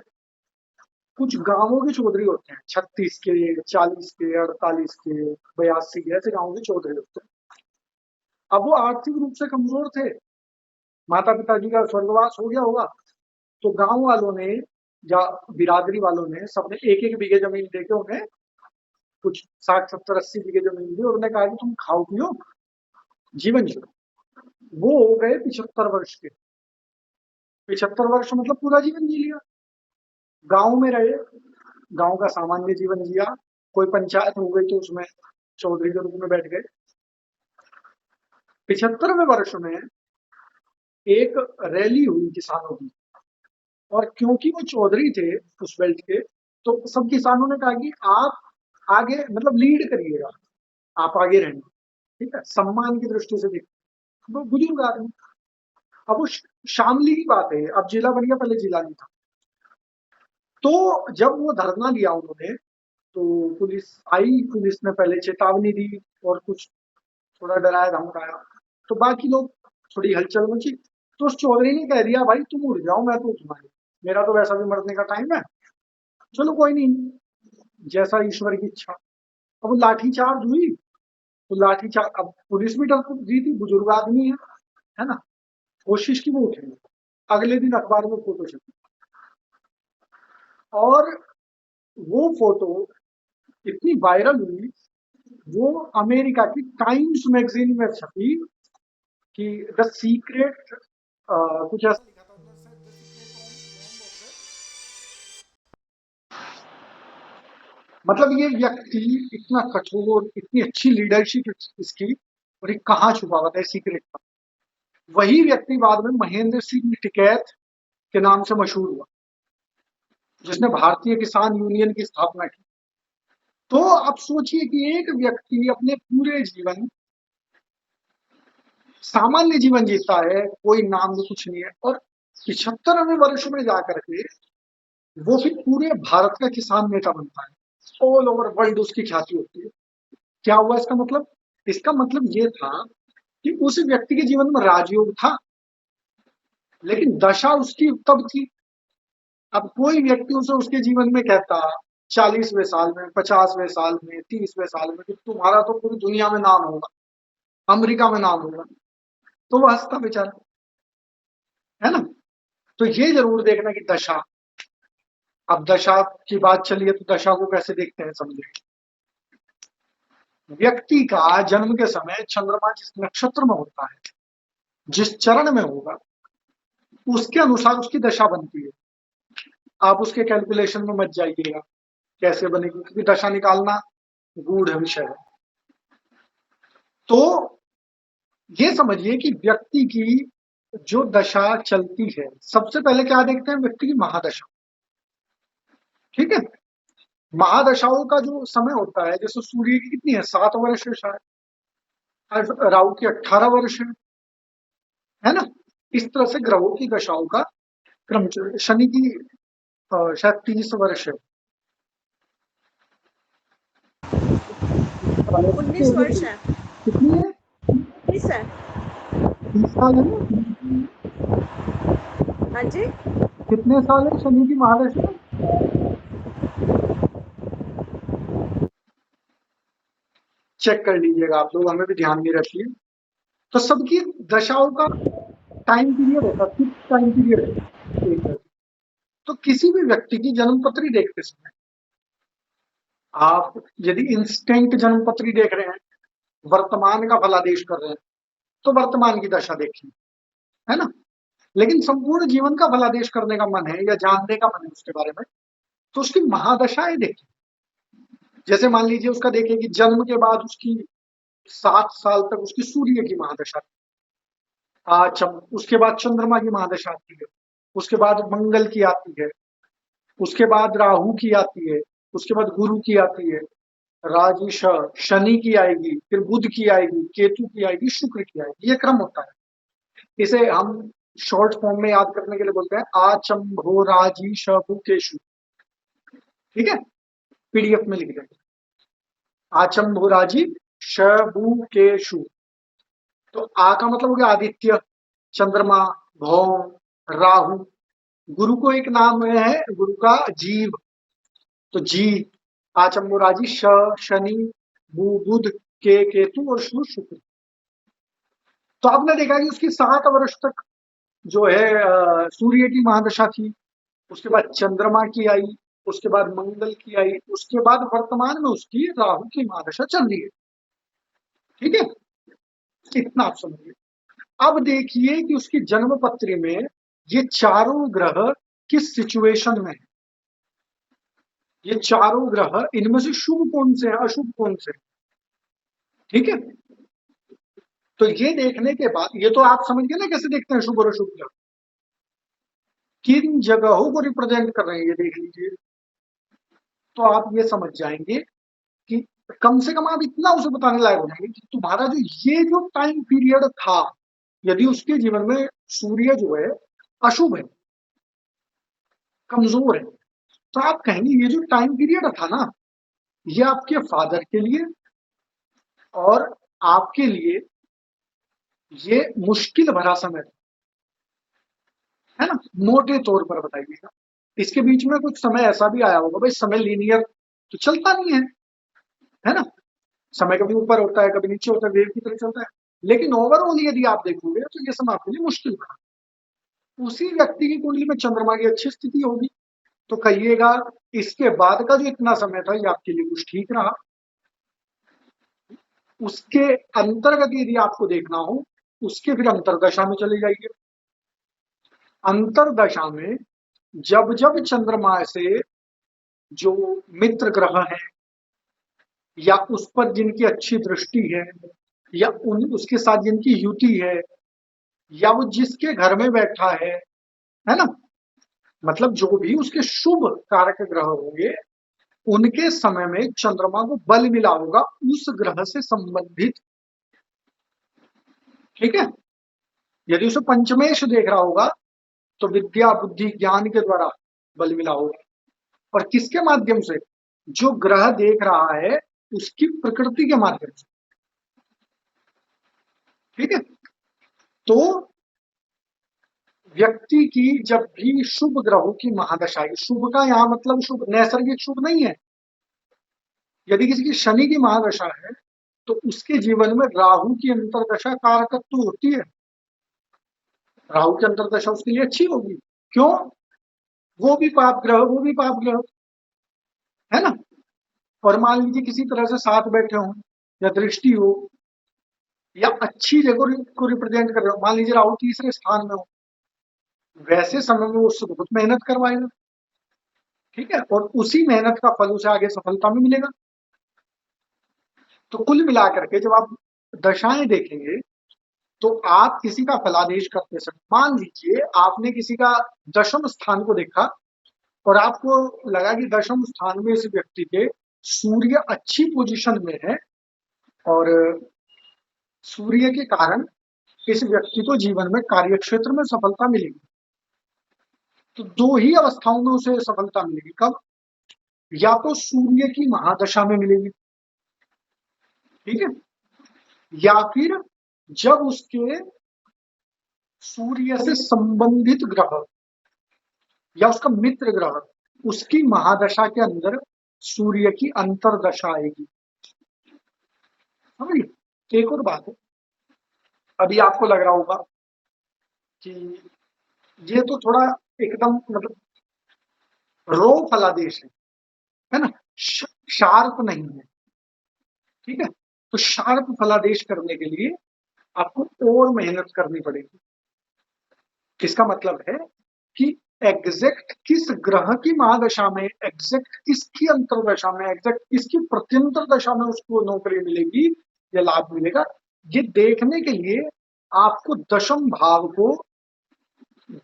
कुछ गांवों के चौधरी होते हैं, 36 के, 40 के, 48 के, 82 के, ऐसे गांवों के चौधरी होते हैं। अब वो आर्थिक रूप से कमजोर थे, माता पिताजी का स्वर्गवास हो गया होगा, तो गांव वालों ने या बिरादरी वालों ने सबने एक एक बीघे जमीन देके उन्हें कुछ 60, 70, 80 बीघे जमीन दी और उन्हें कहा कि तुम खाओ पियो जीवन जियो। वो हो गए 75 वर्ष के। 75 वर्ष मतलब पूरा जीवन जी लिया, गांव में रहे, गांव का सामान्य जीवन जिया। कोई पंचायत हो गई तो उसमें चौधरी के रूप में बैठ गए। 75वें वर्ष में एक रैली हुई किसानों की, और क्योंकि वो चौधरी थे उस बेल्ट के, तो सब किसानों ने कहा कि आप आगे मतलब लीड करिएगा, आप आगे रहेंगे, ठीक है, सम्मान की दृष्टि से देखिए। वो बुजुर्ग आदमी। अब वो शामली की बात है, अब जिला बन गया, पहले जिला नहीं था। तो जब वो धरना दिया उन्होंने, तो पुलिस आई, पुलिस ने पहले चेतावनी दी और कुछ थोड़ा डराया धमकाया, तो बाकी लोग, थोड़ी हलचल मची, तो उस चौधरी ने कह दिया भाई तुम उड़ जाओ, मैं तो उठना नहीं, मेरा तो वैसा भी मरने का टाइम है, चलो कोई नहीं, जैसा ईश्वर की इच्छा। अब लाठीचार्ज हुई, तो लाठीचार्ज, अब पुलिस भी डर दी थी, बुजुर्ग आदमी है ना, कोशिश की वो उठेंगे। अगले दिन अखबार में फोटो छपी, और वो फोटो इतनी वायरल हुई, वो अमेरिका की टाइम्स मैगजीन में छपी कि द सीक्रेट, कुछ ऐसा लिखा था उधर से, द सीक्रेट बॉम्ब। मतलब ये व्यक्ति इतना कठोर, इतनी अच्छी लीडरशिप इसकी, और ये कहाँ छुपा हुआ था सीक्रेट था। वही व्यक्ति बाद में महेंद्र सिंह टिकैत के नाम से मशहूर हुआ, जिसने भारतीय किसान यूनियन की स्थापना की। तो अब सोचिए कि एक व्यक्ति अपने पूरे जीवन सामान्य जीवन जीता है, कोई नाम में कुछ नहीं है, और 75वें वर्ष में जाकर के वो फिर पूरे भारत का किसान नेता बनता है। ऑल ओवर वर्ल्ड उसकी ख्याति होती है। क्या हुआ इसका मतलब? इसका मतलब ये था कि उस व्यक्ति के जीवन में राजयोग था, लेकिन दशा उसकी तब थी। अब कोई व्यक्ति उसे उसके जीवन में कहता 40वें साल में, 50वें साल में, 30वें साल में कि तुम्हारा तो पूरी दुनिया में नाम होगा, अमेरिका में नाम होगा, तो वह हंसता बेचारा, है ना। तो ये जरूर देखना कि दशा, अब दशा की बात चली है तो दशा को कैसे देखते हैं समझे। व्यक्ति का जन्म के समय चंद्रमा जिस नक्षत्र में होता है, जिस चरण में होगा, उसके अनुसार उसकी दशा बनती है। आप उसके कैलकुलेशन में मत जाइएगा कैसे बनेगी, क्योंकि दशा निकालना गूढ़ विषय है। तो ये समझिए कि व्यक्ति की जो दशा चलती है, सबसे पहले क्या देखते हैं? व्यक्ति की महादशा, ठीक है। महादशाओं का जो समय होता है, जैसे सूर्य की कितनी है, 7 वर्ष है शायद, राहु की 18 वर्ष है ना। इस तरह से ग्रहों की दशाओं का क्रम शनि की शायद 30 वर्ष है, 19 वर्ष है। कितनी है? 30 है। 30 साल है ना। हाँ जी, कितने साल है शनि की महादशा? चेक कर लीजिएगा आप लोग, हमें भी ध्यान में रखिए। तो सबकी दशाओं का टाइम पीरियड होता है, फिक्स टाइम पीरियड है। तो किसी भी व्यक्ति की जन्मपत्री देखते समय, आप यदि इंस्टेंट जन्मपत्री देख रहे हैं, वर्तमान का फलादेश कर रहे हैं, तो वर्तमान की दशा देखिए, है ना। लेकिन संपूर्ण जीवन का फलादेश करने का मन है या जानने का मन है उसके बारे में, तो उसकी महादशाएं देखिए। जैसे मान लीजिए उसका देखिए कि जन्म के बाद उसकी 7 साल तक उसकी सूर्य की महादशा, उसके बाद चंद्रमा की महादशा आती है, उसके बाद मंगल की आती है, उसके बाद राहु की आती है, उसके बाद गुरु की आती है, राजि शनि की आएगी, फिर बुध की आएगी, केतु की आएगी, शुक्र की आएगी। ये क्रम होता है। इसे हम शॉर्ट फॉर्म में याद करने के लिए बोलते हैं आचंभो राजी शभु केशु। ठीक है, पीडीएफ में लिख देंगे आचंभो राजी शभु केशु। तो आ का मतलब हो गया आदित्य, चंद्रमा, भौम, राहु। गुरु को एक नाम है गुरु का जीव, तो जी, आचंभो राजी शनि, बुध, के केतु और शुक्र। तो आपने देखा कि उसकी 7 वर्ष तक जो है सूर्य की महादशा थी, उसके बाद चंद्रमा की आई, उसके बाद मंगल की आई, उसके बाद वर्तमान में उसकी राहु की महादशा चल रही है। ठीक है, इतना आप समझिए। अब देखिए कि उसकी जन्म पत्री में ये चारों ग्रह किस सिचुएशन में है। ये चारों ग्रह, इनमें से शुभ कौन से है, अशुभ कौन से है। ठीक है, तो ये देखने के बाद, ये तो आप समझ गए ना कैसे देखते हैं शुभ और अशुभ ग्रह, किन जगहों को रिप्रेजेंट कर रहे हैं, ये देख लीजिए। तो आप ये समझ जाएंगे कि कम से कम आप इतना उसे बताने लायक हो जाएंगे कि तुम्हारा जो टाइम पीरियड था, यदि उसके जीवन में सूर्य जो है अशुभ है, कमजोर है, तो आप कहेंगे ये जो टाइम पीरियड था ना, ये आपके फादर के लिए और आपके लिए ये मुश्किल भरा समय था, है ना, मोटे तौर पर बताइएगा। इसके बीच में कुछ समय ऐसा भी आया होगा, भाई समय लीनियर तो चलता नहीं है ना, समय कभी ऊपर होता है, कभी नीचे होता है, वेव की तरह चलता है। लेकिन ओवरऑल यदि आप देखोगे तो ये समय आपके लिए मुश्किल बना। उसी व्यक्ति की कुंडली में चंद्रमा की अच्छी स्थिति होगी, तो कहिएगा इसके बाद का जो इतना समय था ये आपके लिए कुछ ठीक रहा। उसके अंतर्गत यदि आपको देखना हो, उसके फिर अंतरदशा में चले जाइए। अंतरदशा में जब जब चंद्रमा से जो मित्र ग्रह है, या उस पर जिनकी अच्छी दृष्टि है, या उसके साथ जिनकी युति है, या वो जिसके घर में बैठा है ना, मतलब जो भी उसके शुभ कारक ग्रह होंगे, उनके समय में चंद्रमा को बल मिला होगा उस ग्रह से संबंधित। ठीक है, यदि उसे पंचमेश देख रहा होगा तो विद्या बुद्धि ज्ञान के द्वारा बल मिला होगा, और किसके माध्यम से, जो ग्रह देख रहा है उसकी प्रकृति के माध्यम से। ठीक है, तो व्यक्ति की जब भी शुभ ग्रहों की महादशा, शुभ का यहां मतलब शुभ नैसर्गिक शुभ नहीं है, यदि किसी की शनि की महादशा है तो उसके जीवन में राहु की अंतरदशा कारकत्व होती है। राहु की अंतरदशा उसके लिए अच्छी होगी, क्यों, वो भी पाप ग्रह है ना। और मान लीजिए किसी तरह से साथ बैठे हो, या दृष्टि हो, या अच्छी जगह को रिप्रेजेंट कर रहे हो, मान लीजिए राहु तीसरे स्थान में हो, वैसे समय में उससे बहुत मेहनत करवाएगा। ठीक है, और उसी मेहनत का फल उसे आगे सफलता में मिलेगा। तो कुल मिलाकर के जब आप दशाएं देखेंगे तो आप किसी का फलादेश करते समय, मान लीजिए आपने किसी का दशम स्थान को देखा और आपको लगा कि दशम स्थान में इस व्यक्ति के सूर्य अच्छी पोजीशन में है, और सूर्य के कारण इस व्यक्ति को जीवन में कार्य क्षेत्र में सफलता मिलेगी। तो दो ही अवस्थाओं में उसे सफलता मिलेगी, कब, या तो सूर्य की महादशा में मिलेगी, ठीक है, या फिर जब उसके सूर्य से संबंधित ग्रह या उसका मित्र ग्रह उसकी महादशा के अंदर सूर्य की अंतरदशा आएगी। समझिए, एक और बात है, अभी आपको लग रहा होगा कि ये तो थोड़ा एकदम मतलब रो फलादेश है ना, शार्प नहीं है। ठीक है, तो शार्प फलादेश करने के लिए आपको और मेहनत करनी पड़ेगी। इसका मतलब है कि एग्जैक्ट किस ग्रह की महादशा में, एग्जैक्ट किसकी अंतरदशा में, एग्जैक्ट किसकी प्रत्यंतर दशा में उसको नौकरी मिलेगी या लाभ मिलेगा, ये देखने के लिए आपको दशम भाव को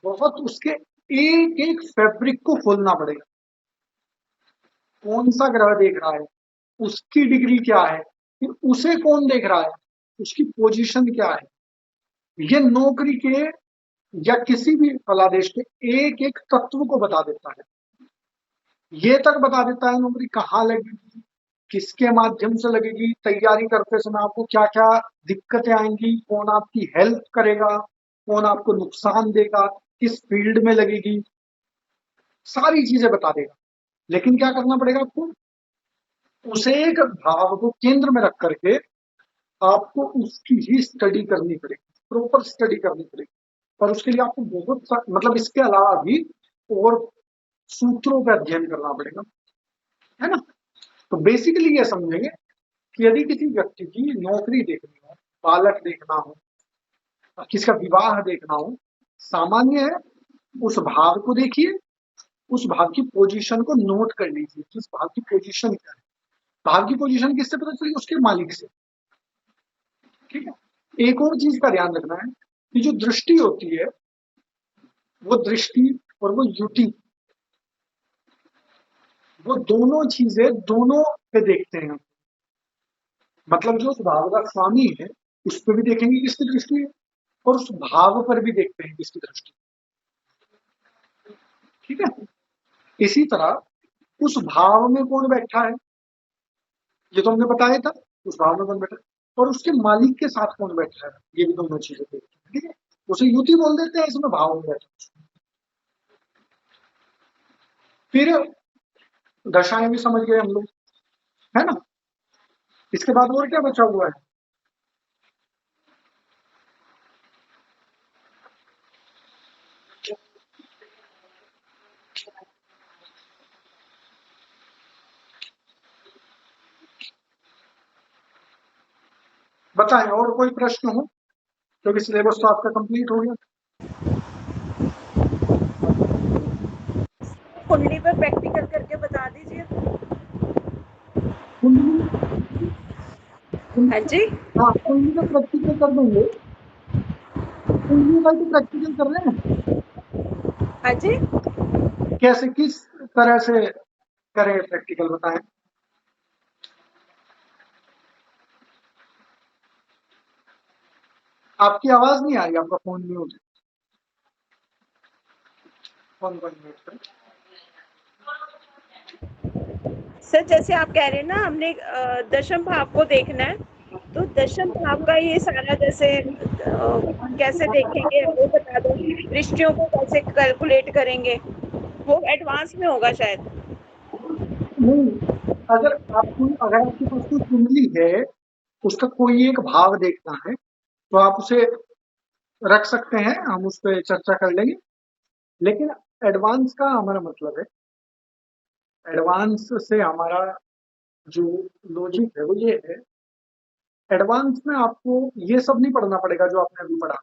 बहुत उसके एक एक फैब्रिक को खोलना पड़ेगा। कौन सा ग्रह देख रहा है, उसकी डिग्री क्या है, फिर उसे कौन देख रहा है, उसकी पोजीशन क्या है। ये नौकरी के या किसी भी फलादेश के एक एक तत्व को बता देता है। ये तक बता देता है नौकरी कहाँ लगेगी, किसके माध्यम से लगेगी, तैयारी करते समय आपको क्या क्या दिक्कतें आएंगी, कौन आपकी हेल्प करेगा, कौन आपको नुकसान देगा, किस फील्ड में लगेगी, सारी चीजें बता देगा। लेकिन क्या करना पड़ेगा आपको, उसे एक भाव को केंद्र में रख करके आपको उसकी ही स्टडी करनी पड़ेगी, प्रॉपर स्टडी करनी पड़ेगी। और उसके लिए आपको मतलब इसके अलावा भी और सूत्रों पर अध्ययन करना पड़ेगा, है ना। तो बेसिकली ये समझेंगे कि यदि किसी व्यक्ति की नौकरी देखनी हो, बालक देखना हो, किसका विवाह देखना हो, सामान्य है, उस भाव को देखिए, उस भाव की पोजीशन को नोट कर लीजिए कि उस भाव की पोजीशन क्या है। भाव की पोजीशन किससे पता चलेगी, उसके मालिक से। ठीक है। एक और चीज का ध्यान रखना है कि जो दृष्टि होती है, वो दृष्टि और वो युति, वो दोनों चीजें दोनों पे देखते हैं। मतलब जो उस भाव का स्वामी है उस पर भी देखेंगे किसकी दृष्टि है, और उस भाव पर भी देखते हैं किसकी दृष्टि। ठीक है। इसी तरह उस भाव में कौन बैठा है, ये तो हमने बताया था, उस भाव में कौन बैठा है, और उसके मालिक के साथ कौन बैठा है, ये भी दोनों चीजें देखते हैं। ठीक है। उसे युति बोल देते हैं, इसमें भाव में बैठा है। फिर दशाएं भी समझ गए हम लोग, है ना। इसके बाद और क्या बचा हुआ है, बताएं और कोई प्रश्न हो, क्योंकि सिलेबस तो आपका कंप्लीट हो गया। कुंडली पर प्रैक्टिकल करके बता दीजिए। हाँ जी। हाँ, कुंडली का प्रैक्टिकल कर देंगे। कुंडली का तो प्रैक्टिकल कर रहे हैं, हाँ जी। कैसे किस तरह से करें प्रैक्टिकल, बताएं। आपकी आवाज नहीं आ रही, आपका फोन म्यूट है। फोन म्यूट है। सर जैसे आप कह रहे हैं ना, हमने दशम भाव को देखना है, तो दशम भाव का ये सारा जैसे कैसे देखेंगे वो बता दो, दृष्टियों को कैसे कैलकुलेट करेंगे, वो एडवांस में होगा शायद। नहीं, अगर आपके पास कोई कुंडली है, उसका कोई एक भाव देखना है, तो आप उसे रख सकते हैं, हम उस पर चर्चा कर लेंगे। लेकिन एडवांस का हमारा मतलब है, एडवांस से हमारा जो लॉजिक है वो ये है, एडवांस में आपको ये सब नहीं पढ़ना पड़ेगा जो आपने अभी पढ़ा,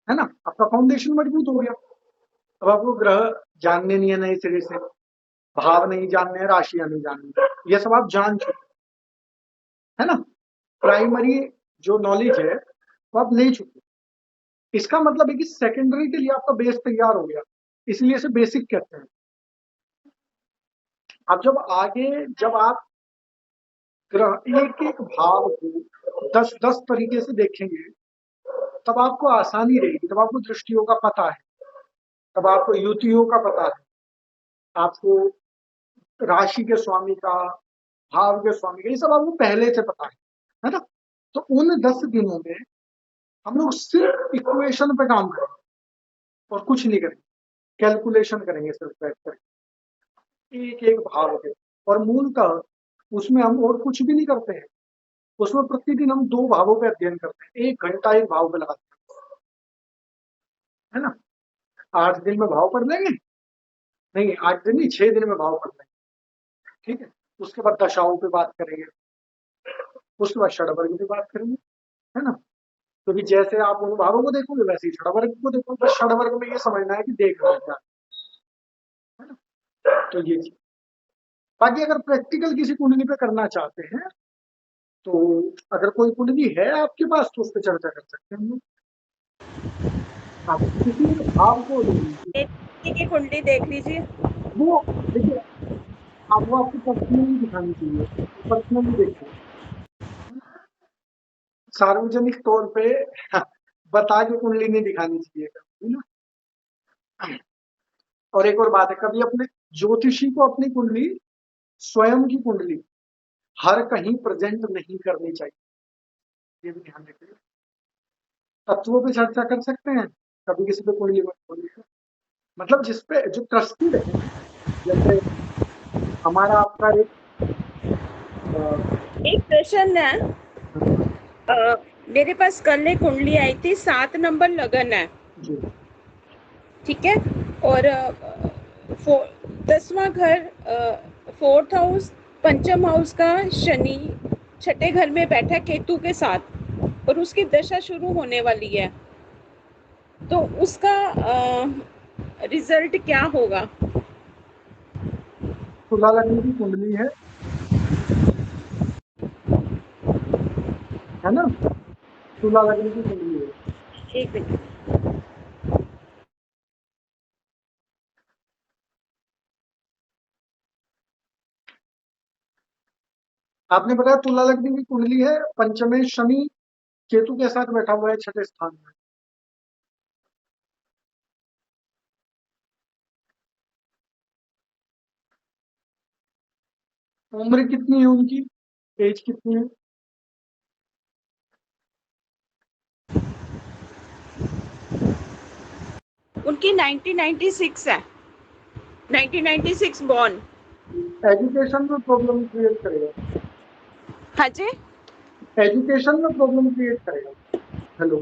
है ना। आपका फाउंडेशन मजबूत हो गया। अब आपको ग्रह जानने नहीं है नए सिरे से, भाव नहीं जानने हैं, राशियां नहीं जाननी है, ये सब आप जान चुके, है ना। प्राइमरी जो नॉलेज है वो आप ले चुके। इसका मतलब है कि सेकेंडरी के लिए आपका बेस तैयार हो गया, इसलिए इसे बेसिक कहते हैं। अब जब आप ग्रह एक एक भाव को 10-10 तरीके से देखेंगे, तब आपको आसानी रहेगी, तब आपको दृष्टियों का पता है, तब आपको युतियों का पता है, आपको राशि के स्वामी का, भाव के स्वामी का, ये सब आपको पहले से पता है ना। तो उन 10 दिनों में हम लोग सिर्फ इक्वेशन पे काम करेंगे और कुछ नहीं करेंगे, कैलकुलेशन करेंगे सिर्फ बैठ कर एक एक भाव के। और मूलतः उसमें हम और कुछ भी नहीं करते हैं, उसमें प्रतिदिन हम 2 भावों पे अध्ययन करते हैं, 1 घंटा एक भाव पे लगाते हैं, है ना। 8 दिन में भाव पढ़ लेंगे, नहीं 8 दिन नहीं, 6 दिन में भाव पढ़ लेंगे। ठीक है। उसके बाद दशाओं पे बात करेंगे, उसके बाद षडवर्ग पे बात करेंगे, है ना। क्योंकि जैसे आप उन भावों को देखोगे वैसे ही षडवर्ग को देखोगे, बस षडवर्ग में ये समझना है कि देख रहे हैं क्या, है ना। तो ये चीज, बाकी अगर प्रैक्टिकल किसी कुंडली पे करना चाहते हैं, तो अगर कोई कुंडली है आपके पास तो उस पर चर्चा कर सकते हैं हम लोग। आप किसी भी भाव को ले लीजिए, मेरी की कुंडली देख लीजिए। वो देखिए, आप वो आपको पर्सनली दिखानी चाहिए, पर्सनली देखिए, सार्वजनिक तौर पे बता के कुंडली नहीं दिखानी चाहिए कभी ना। और एक और बात है, कभी अपने ज्योतिषी को अपनी कुंडली, स्वयं की कुंडली हर कहीं प्रेजेंट नहीं करनी चाहिए, ये भी ध्यान रखिए। तत्वों पे चर्चा कर सकते हैं, कभी किसी पे कुंडली मत खोलिए, मतलब जिसपे जो ट्रस्टेड है, जैसे हमारा आपका एक एक प्रश्न है, मेरे पास कल एक कुंडली आई थी, 7 नंबर लगन है, जी ठीक है, और 10वां घर, 4th हाउस, पंचम हाउस का शनि छठे घर में बैठा केतु के साथ, और उसकी दशा शुरू होने वाली है, तो उसका रिजल्ट क्या होगा? तुला लग्न की कुंडली है ना, तुला लग्न की कुंडली है। एक मिनट। आपने बताया तुला लग्न की कुंडली है, पंचमे शनि केतु के साथ बैठा हुआ है छठे स्थान में। उम्र कितनी है उनकी, एज कितनी है? उनकी 1996 है, 1996 बॉर्न। एजुकेशन में प्रॉब्लम क्रिएट करेगा, हाँ जी। एजुकेशन में प्रॉब्लम क्रिएट करेगा। हेलो,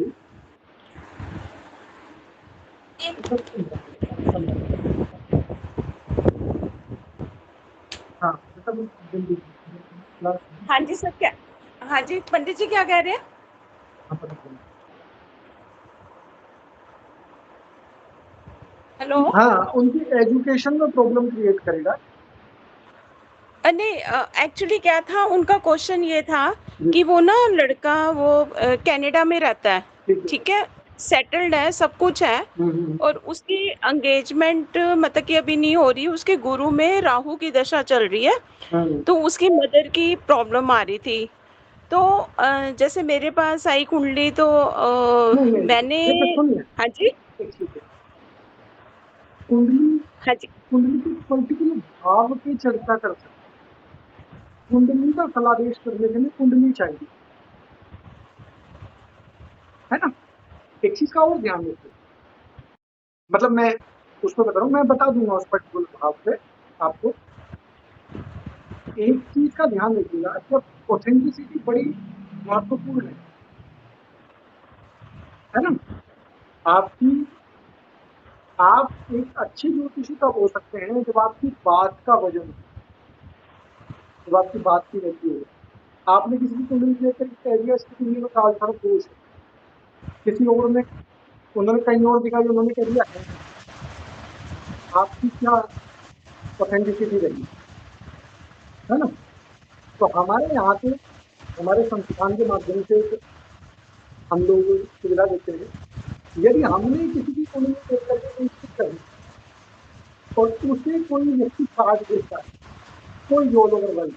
हाँ मतलब जल्दी क्लास, हाँ जी सर, क्या? हाँ जी पंडित जी क्या कह रहे हैं? हाँ पता चला। हेलो। हाँ, उनकी एजुकेशन में प्रॉब्लम क्रिएट करेगा। नहीं, एक्चुअली क्या था, उनका क्वेश्चन ये था जी, कि वो ना लड़का वो कनाडा में रहता है, ठीक है। ठीक है, सेटल्ड है, सब कुछ है, हम्म, और उसकी एंगेजमेंट मतलब कि अभी नहीं हो रही, उसके गुरु में राहु की दशा चल रही है, हम्म, तो उसकी मदर की प्रॉब्लम आ रही थी, तो जैसे मेरे पास आई कुंडली तो नहीं नहीं, मैंने। देखिए सुनिए, हाँ जी। एक चीज है, कुंडली, हाँ जी। कुंडली के पर्टिकुलर भाव की चर्चा कर सकते हैं, कुंडली का फलादेश करने के लिए कुंडली चाहिए, है ना। एक चीज का और ध्यान रखिए, मतलब मैं उस पर बता रहा हूँ, मैं बता दूंगा उस पर्टिकुलर भाव पे आपको। एक चीज का ध्यान रखिएगा, जब ऑथेंटिसिटी बड़ी महत्वपूर्ण है ना, आपकी, आप एक अच्छे ज्योतिषी तब हो सकते हैं जब आपकी बात का वजन हो, जब आपकी बात की वैल्यू हो। आपने किसी की कुंडली लेकर कह दिया इसकी कुंडली में काल सर्प दोष है, किसी और ने, उन्होंने कहीं और दिखाई, उन्होंने कह दिया है, आपकी क्या ऑथेंटिसिटी रही, है ना। तो हमारे यहाँ पे, हमारे संस्थान के माध्यम से हम लोग सुविधा देते हैं, यदि हमने किसी की कुंडली देख करके कोई चीज कही और उसे कोई व्यक्ति काट देता है, कोई जोड़ अगर,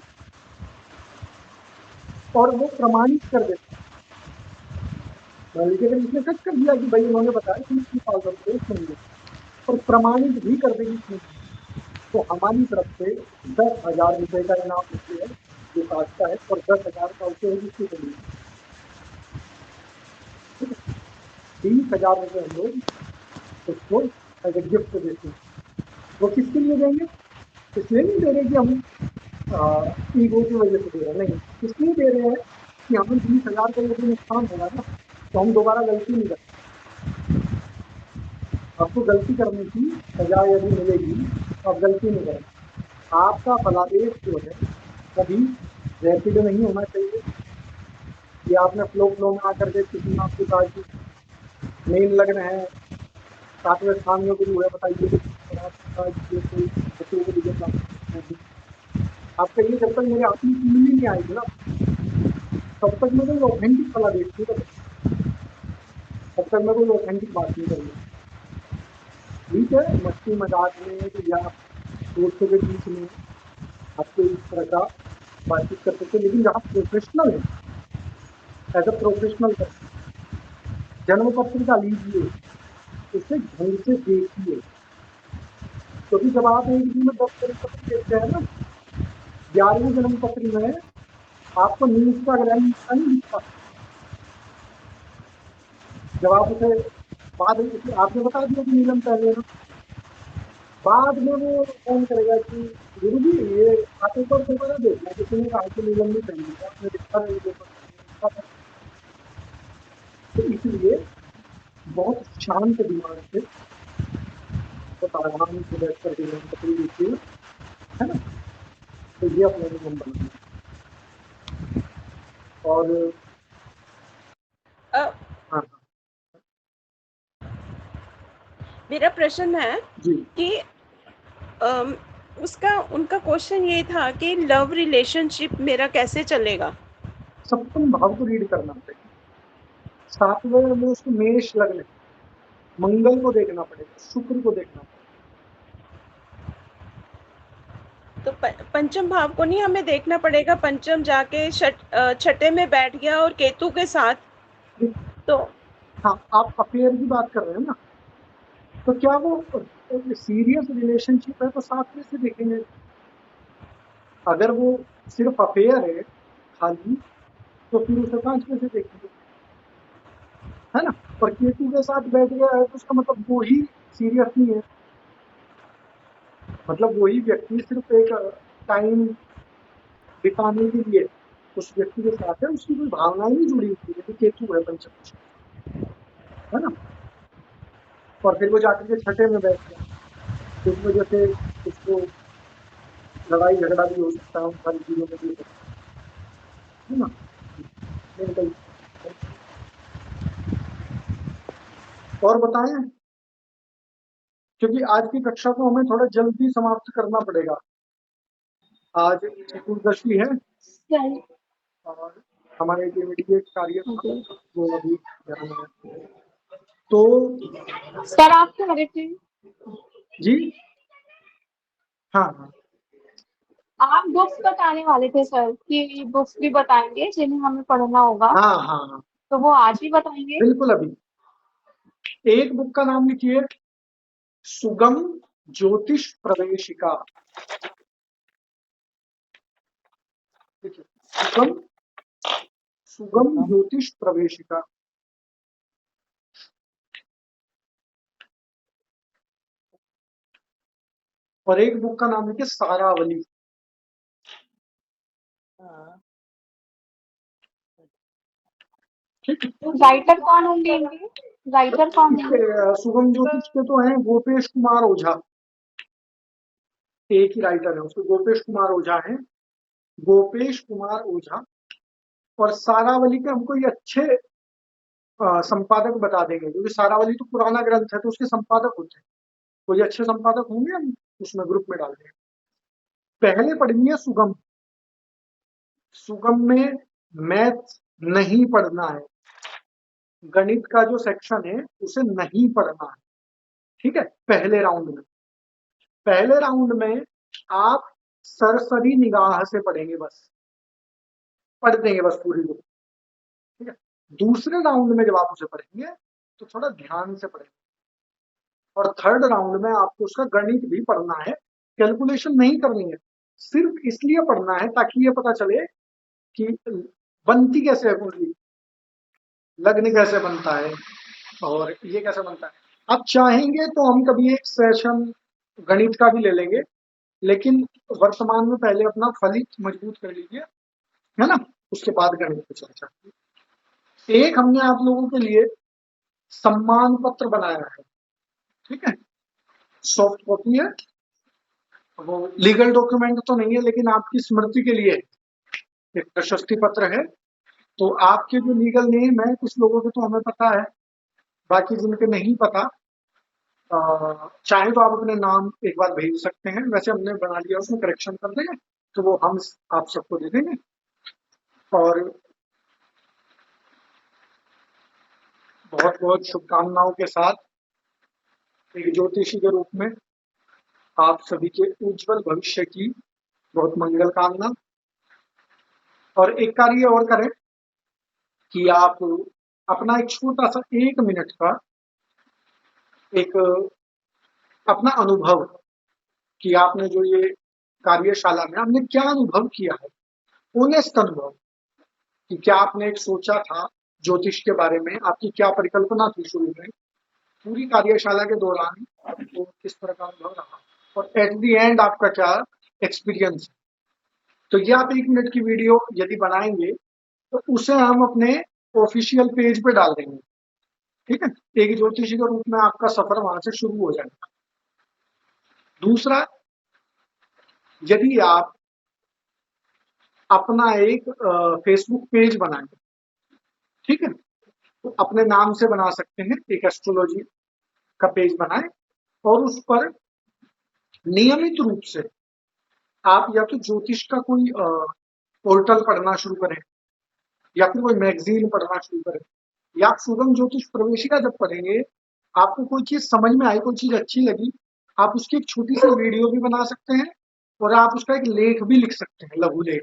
और वो प्रमाणित कर देता है, मान लीजिए अगर इसने सच कर दिया कि भाई उन्होंने बताया कि इसकी पाल करते सुनिए, और प्रमाणित भी कर देगी इसने, तो हमारी तरफ से 10,000 रुपए का इनाम उसे है जो काटता है, और 10,000 का उसे है जिसकी कुंडली, 20,000 रुपए हम लोग उसको एज ए गिफ्ट देते हैं। वो किसके लिए देंगे? इसलिए नहीं दे रहे कि हम ईगो की वजह से दे रहे हैं, नहीं, इसलिए दे रहे हैं कि हमें 20,000 का यदि नुकसान होगा ना, तो हम दोबारा गलती नहीं करें। आपको गलती करने की सजा यदि मिलेगी तो आप गलती नहीं करें। आपका फलादेश जो है कभी रैपिड नहीं होना चाहिए, ये आपने फ्लो फ्लो में आकर के किसी ने आपको कहा कि मेन लग्न है, 7वें स्थान में गुरु है, बताइए कि और आपने कहा कि ये कोई बच्चों को लिए प्राप्त नहीं। आप कहिए जब तक मेरे हाथ में कुंडली नहीं आएगी ना, तब तक मैं कोई ऑथेंटिक फलादेश नहीं कर सकता। तक मैं कोई ऑथेंटिक बात नहीं करूंगा। ठीक है, मस्ती मजाक में या दोस्तों के बीच में आपको इस तरह का बातचीत कर सकते हैं, लेकिन जहाँ प्रोफेशनल है, एज अ प्रोफेशनल जन्म पत्रिका लीजिए, उसे ढंग से देखिए, क्योंकि जब आप एक दिन में 10 जन्म पत्र देखते हैं ना, 11वीं जन्म पत्र में आपको न्यूज का ग्रहण नहीं दिखता। जब आप उसे बाद में आपने बता दिया कि नीलम पहले ना, बाद में वो फोन करेगा कि गुरु जी ये आप एक बार दोबारा देखना, किसी ने कहा कि नीलम नहीं पहनी है, आपने देखा नहीं देखा। तो इसलिए बहुत शांत दिमाग से बहुत आराम से बैठ करके नीलम पत्री देखिए, है ना। तो ये अपना नियम बनाना और अ, हाँ मेरा प्रश्न है जी, कि अम, उसका उनका क्वेश्चन ये था कि लव रिलेशनशिप मेरा कैसे चलेगा। सप्तम भाव को रीड करना पड़ेगा। 7वें में उसको मेष लग्न है, मंगल को देखना पड़ेगा, शुक्र को देखना पड़ेगा। तो पंचम भाव को नहीं हमें देखना पड़ेगा, पंचम जाके छठे में बैठ गया और केतु के साथ, तो हाँ, आप अफेयर की बात कर रहे हैं ना, तो क्या वो सीरियस रिलेशनशिप है तो 7वें से देखेंगे। अगर वो सिर्फ अफेयर है खाली, तो फिर उसे 5वें से देखेंगे, है ना। और केतु के साथ बैठ गया है तो उसका मतलब वो ही सीरियस नहीं है, मतलब वही व्यक्ति सिर्फ एक टाइम बिताने के लिए उस व्यक्ति के साथ है, उसकी कोई भावनाएं नहीं जुड़ी हुई है, केतु है पंचम, है ना। और फिर वो जाकर के छठे में बैठ गया, इस वजह से उसको लड़ाई झगड़ा भी हो सकता है उन सारी चीजों में भी हो सकता है ना। मेंटल। और बताएं, क्योंकि आज की कक्षा को हमें थोड़ा जल्दी समाप्त करना पड़ेगा, आज चतुर्दशी है चल और हमारे जो इमीडिएट कार्य था ओके वो अभी ध्यान में है। तो सर आप क्या रहे थे? जी हाँ हाँ आप बुक्स बताने वाले थे सर कि बुक्स भी बताएंगे जिन्हें हमें पढ़ना होगा, हाँ हाँ हाँ, तो वो आज ही बताएंगे। बिल्कुल। अभी एक बुक का नाम लिखिए, सुगम ज्योतिष प्रवेशिका। देखिए, सुगम सुगम ज्योतिष प्रवेशिका। और एक बुक का नाम लिखिए, सारावली। ठीक है। राइटर कौन होंगे इनके? राइटर कौन होंगे? सुगम ज्योतिष के तो हैं गोपेश कुमार ओझा, एक ही राइटर है उसको, गोपेश कुमार ओझा है, गोपेश कुमार ओझा। और सारावली के हमको ये अच्छे संपादक बता देंगे, क्योंकि सारावली तो पुराना ग्रंथ है तो उसके संपादक होते हैं, तो ये अच्छे संपादक होंगे, हम उसमें ग्रुप में डाल देंगे। पहले पढ़नी है सुगम। सुगम में मैथ नहीं पढ़ना है, गणित का जो सेक्शन है उसे नहीं पढ़ना है, ठीक है। पहले राउंड में आप सरसरी निगाह से पढ़ेंगे, बस पढ़ देंगे बस पूरी बुक, ठीक है। दूसरे राउंड में जब आप उसे पढ़ेंगे तो थोड़ा ध्यान से पढ़ेंगे, और थर्ड राउंड में आपको उसका गणित भी पढ़ना है, कैलकुलेशन नहीं करनी है, सिर्फ इसलिए पढ़ना है ताकि ये पता चले कि बनती कैसे है कुंडली, लग्न कैसे बनता है, और ये कैसे बनता है। आप चाहेंगे तो हम कभी एक सेशन गणित का भी ले लेंगे, लेकिन वर्तमान में पहले अपना फलित मजबूत कर लीजिए, है ना, उसके बाद गणित की चर्चा। एक हमने आप लोगों के लिए सम्मान पत्र बनाया है, ठीक है, सॉफ्ट कॉपी है, वो लीगल डॉक्यूमेंट तो नहीं है, लेकिन आपकी स्मृति के लिए एक प्रशस्ति पत्र है। तो आपके जो लीगल नेम है, कुछ लोगों के तो हमें पता है, बाकी जिनके नहीं पता, चाहे तो आप अपने नाम एक बार भेज सकते हैं, वैसे हमने बना लिया, उसमें करेक्शन कर देंगे तो वो हम आप सबको दे देंगे। और बहुत बहुत शुभकामनाओं के साथ एक ज्योतिषी के रूप में आप सभी के उज्जवल भविष्य की बहुत मंगल कामना। और एक कार्य और करें कि आप अपना एक छोटा सा 1 मिनट का एक अपना अनुभव कि आपने जो ये कार्यशाला में आपने क्या अनुभव किया है, ऑनेस्ट अनुभव कि क्या आपने एक सोचा था ज्योतिष के बारे में, आपकी क्या परिकल्पना थी शुरू में, पूरी कार्यशाला के दौरान आपको किस तरह का अनुभव रहा और एट द एंड आपका क्या एक्सपीरियंस है। तो ये आप 1 मिनट की वीडियो यदि बनाएंगे तो उसे हम अपने ऑफिशियल पेज पे डाल देंगे। ठीक है, एक ज्योतिषी के रूप में आपका सफर वहां से शुरू हो जाएगा। दूसरा, यदि आप अपना एक फेसबुक पेज बनाएं, ठीक है, तो अपने नाम से बना सकते हैं, एक एस्ट्रोलॉजी का पेज बनाएं और उस पर नियमित रूप से आप या तो ज्योतिष का कोई पोर्टल पढ़ना शुरू करें या फिर कोई मैगजीन पढ़ना शुरू करें, या आप शुभम ज्योतिष प्रवेशिका जब पढ़ेंगे, आपको कोई चीज समझ में आई, कोई चीज अच्छी लगी, आप उसकी एक छोटी सी वीडियो भी बना सकते हैं और आप उसका एक लेख भी लिख सकते हैं, लघु लेख,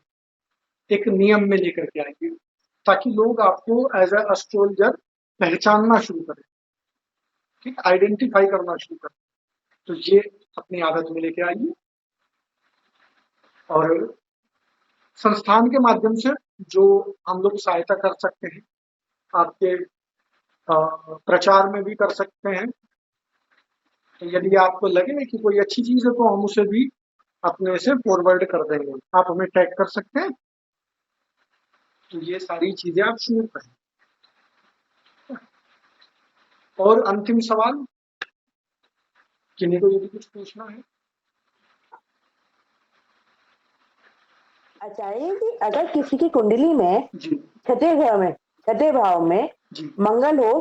एक नियम में लेकर के आएंगे ताकि लोग आपको एज ए एस्ट्रोलॉजर पहचानना शुरू करें, ठीक, आइडेंटिफाई करना शुरू करें। तो ये अपनी आदत में लेके आइए और संस्थान के माध्यम से जो हम लोग सहायता कर सकते हैं, आपके प्रचार में भी कर सकते हैं। तो यदि आपको लगे कि कोई अच्छी चीज है तो हम उसे भी अपने से फॉरवर्ड कर देंगे, आप हमें टैग कर सकते हैं। तो ये सारी चीजें आप शुरू करें। और अंतिम सवाल किन्हीं को यदि कुछ पूछना है। आचार्य जी, अगर किसी की कुंडली में जी छठे भाव में जी मंगल हो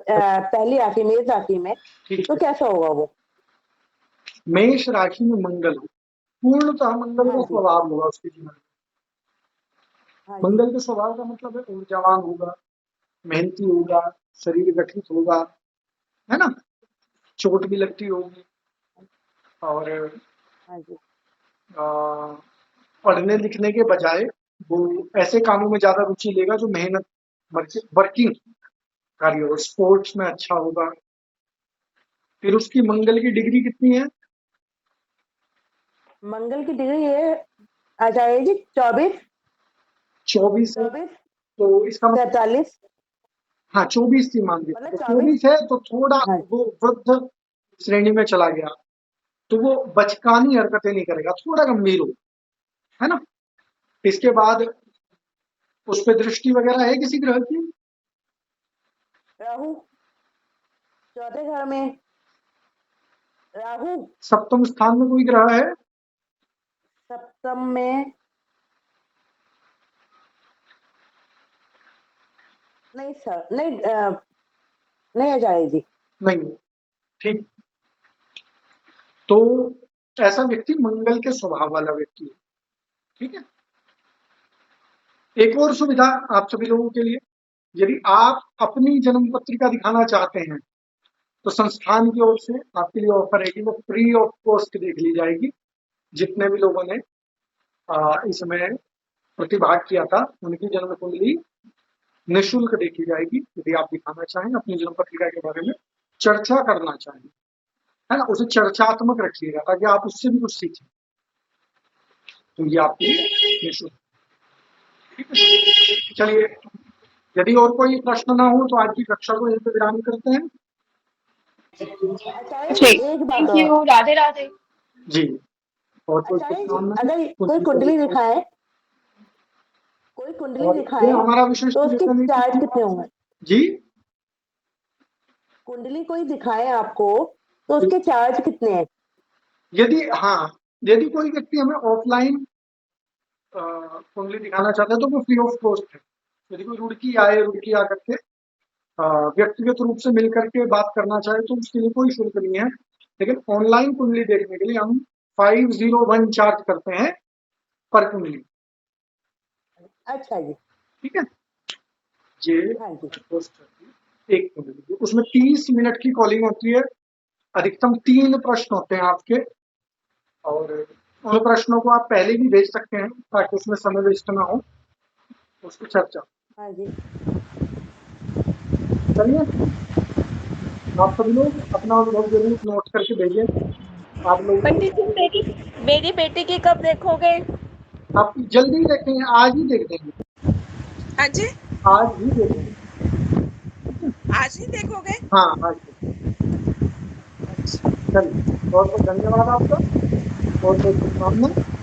पहली राशि मेष राशि में, ठीक तो है, कैसा होगा वो? मेष राशि में मंगल हो, पूर्णतः मंगल का हाँ जी, स्वभाव होगा उसके जीवन में। हाँ जी, मंगल के स्वभाव का मतलब है ऊर्जावान होगा, मेहनती होगा, शरीर गठित होगा, है ना, चोट भी लगती होगी और हाँ जी, आ, पढ़ने लिखने के बजाय वो ऐसे कामों में ज्यादा रुचि लेगा जो मेहनत वर्किंग कार्य हो, स्पोर्ट्स में अच्छा होगा। फिर उसकी मंगल की डिग्री कितनी है? मंगल की डिग्री है आचार्य जी 24 24 है, 24 तो इसका मतलब 43, हाँ 24 थी मान ली, मतलब तो 24। 24 है तो थोड़ा हाँ वो वृद्ध श्रेणी में चला गया, तो वो बचकानी हरकतें नहीं करेगा, थोड़ा गंभीर हो, है ना। इसके बाद उस पर दृष्टि वगैरह है किसी ग्रह की? राहु चौथे घर में, राहु सप्तम स्थान में कोई ग्रह है? सप्तम में नहीं सर, नहीं नहीं आचार्य जी। नहीं, ठीक। तो ऐसा व्यक्ति मंगल के स्वभाव वाला व्यक्ति है, ठीक है। एक और सुविधा आप सभी लोगों के लिए, यदि आप अपनी जन्म पत्रिका दिखाना चाहते हैं तो संस्थान की ओर से आपके लिए ऑफर है कि वो फ्री ऑफ कॉस्ट देख ली जाएगी। जितने भी लोगों ने इसमें प्रतिभाग किया था उनकी जन्म कुंडली निःशुल्क देखी जाएगी। यदि आप दिखाना चाहें, अपनी जन्म पत्रिका के बारे में चर्चा करना चाहें, है ना, उसे चर्चात्मक रखिएगा ताकि आप उससे भी कुछ सीखें। तो ये आपके लिए निःशुल्क, ठीक है। चलिए, यदि और कोई प्रश्न ना हो तो आज की कक्षा को यहीं पे विराम करते हैं। आचार्य जी ठीक, एक बात थैंक और, यू, राधे राधे। जी, और कोई आचार्य जी शुभकामनाएं अगर कोई कुंडली कुंडली प्रवेश करें। दिखाए, कोई कुंडली और ये दिखाए हमारा विशेष तो उसके निवेदन है चार्ज कि कितने होंगे? जी, कुंडली कोई दिखाए आपको तो उसके चार्ज कितने हैं? यदि कोई व्यक्ति हमें ऑफलाइन कुंडली दिखाना चाहता है तो वो फ्री ऑफ कॉस्ट है। यदि कोई रुड़की आए, रुड़की आकर के व्यक्तिगत रूप से मिल करके बात करना चाहे तो उसके लिए कोई शुल्क नहीं है। लेकिन ऑनलाइन कुंडली देखने के लिए हम 501 चार्ज करते हैं पर कुंडली, अच्छा जी, ठीक है। ये हाँ जी, कॉस्ट है। 1 मिनट, उसमें 30 मिनट की कॉलिंग होती है, अधिकतम 3 प्रश्न होते हैं आपके, और उन प्रश्नों को आप पहले भी भेज सकते हैं ताकि उसमें समय वेस्ट ना हो, उसकी चर्चा। हाँ जी। चलिए, आप सभी लोग अपना अनुभव जरूर नोट करके भेजें। आप लोग पंडित जी मेरी बेटी की कब देखोगे? आप जल्दी देखेंगे, आज ही देख देंगे, हाँ जी, आज ही देख देंगे। आज ही देखोगे? हाँ, आज चलिए, बहुत बहुत धन्यवाद आपका, बहुत बहुत शुभकामनाएं।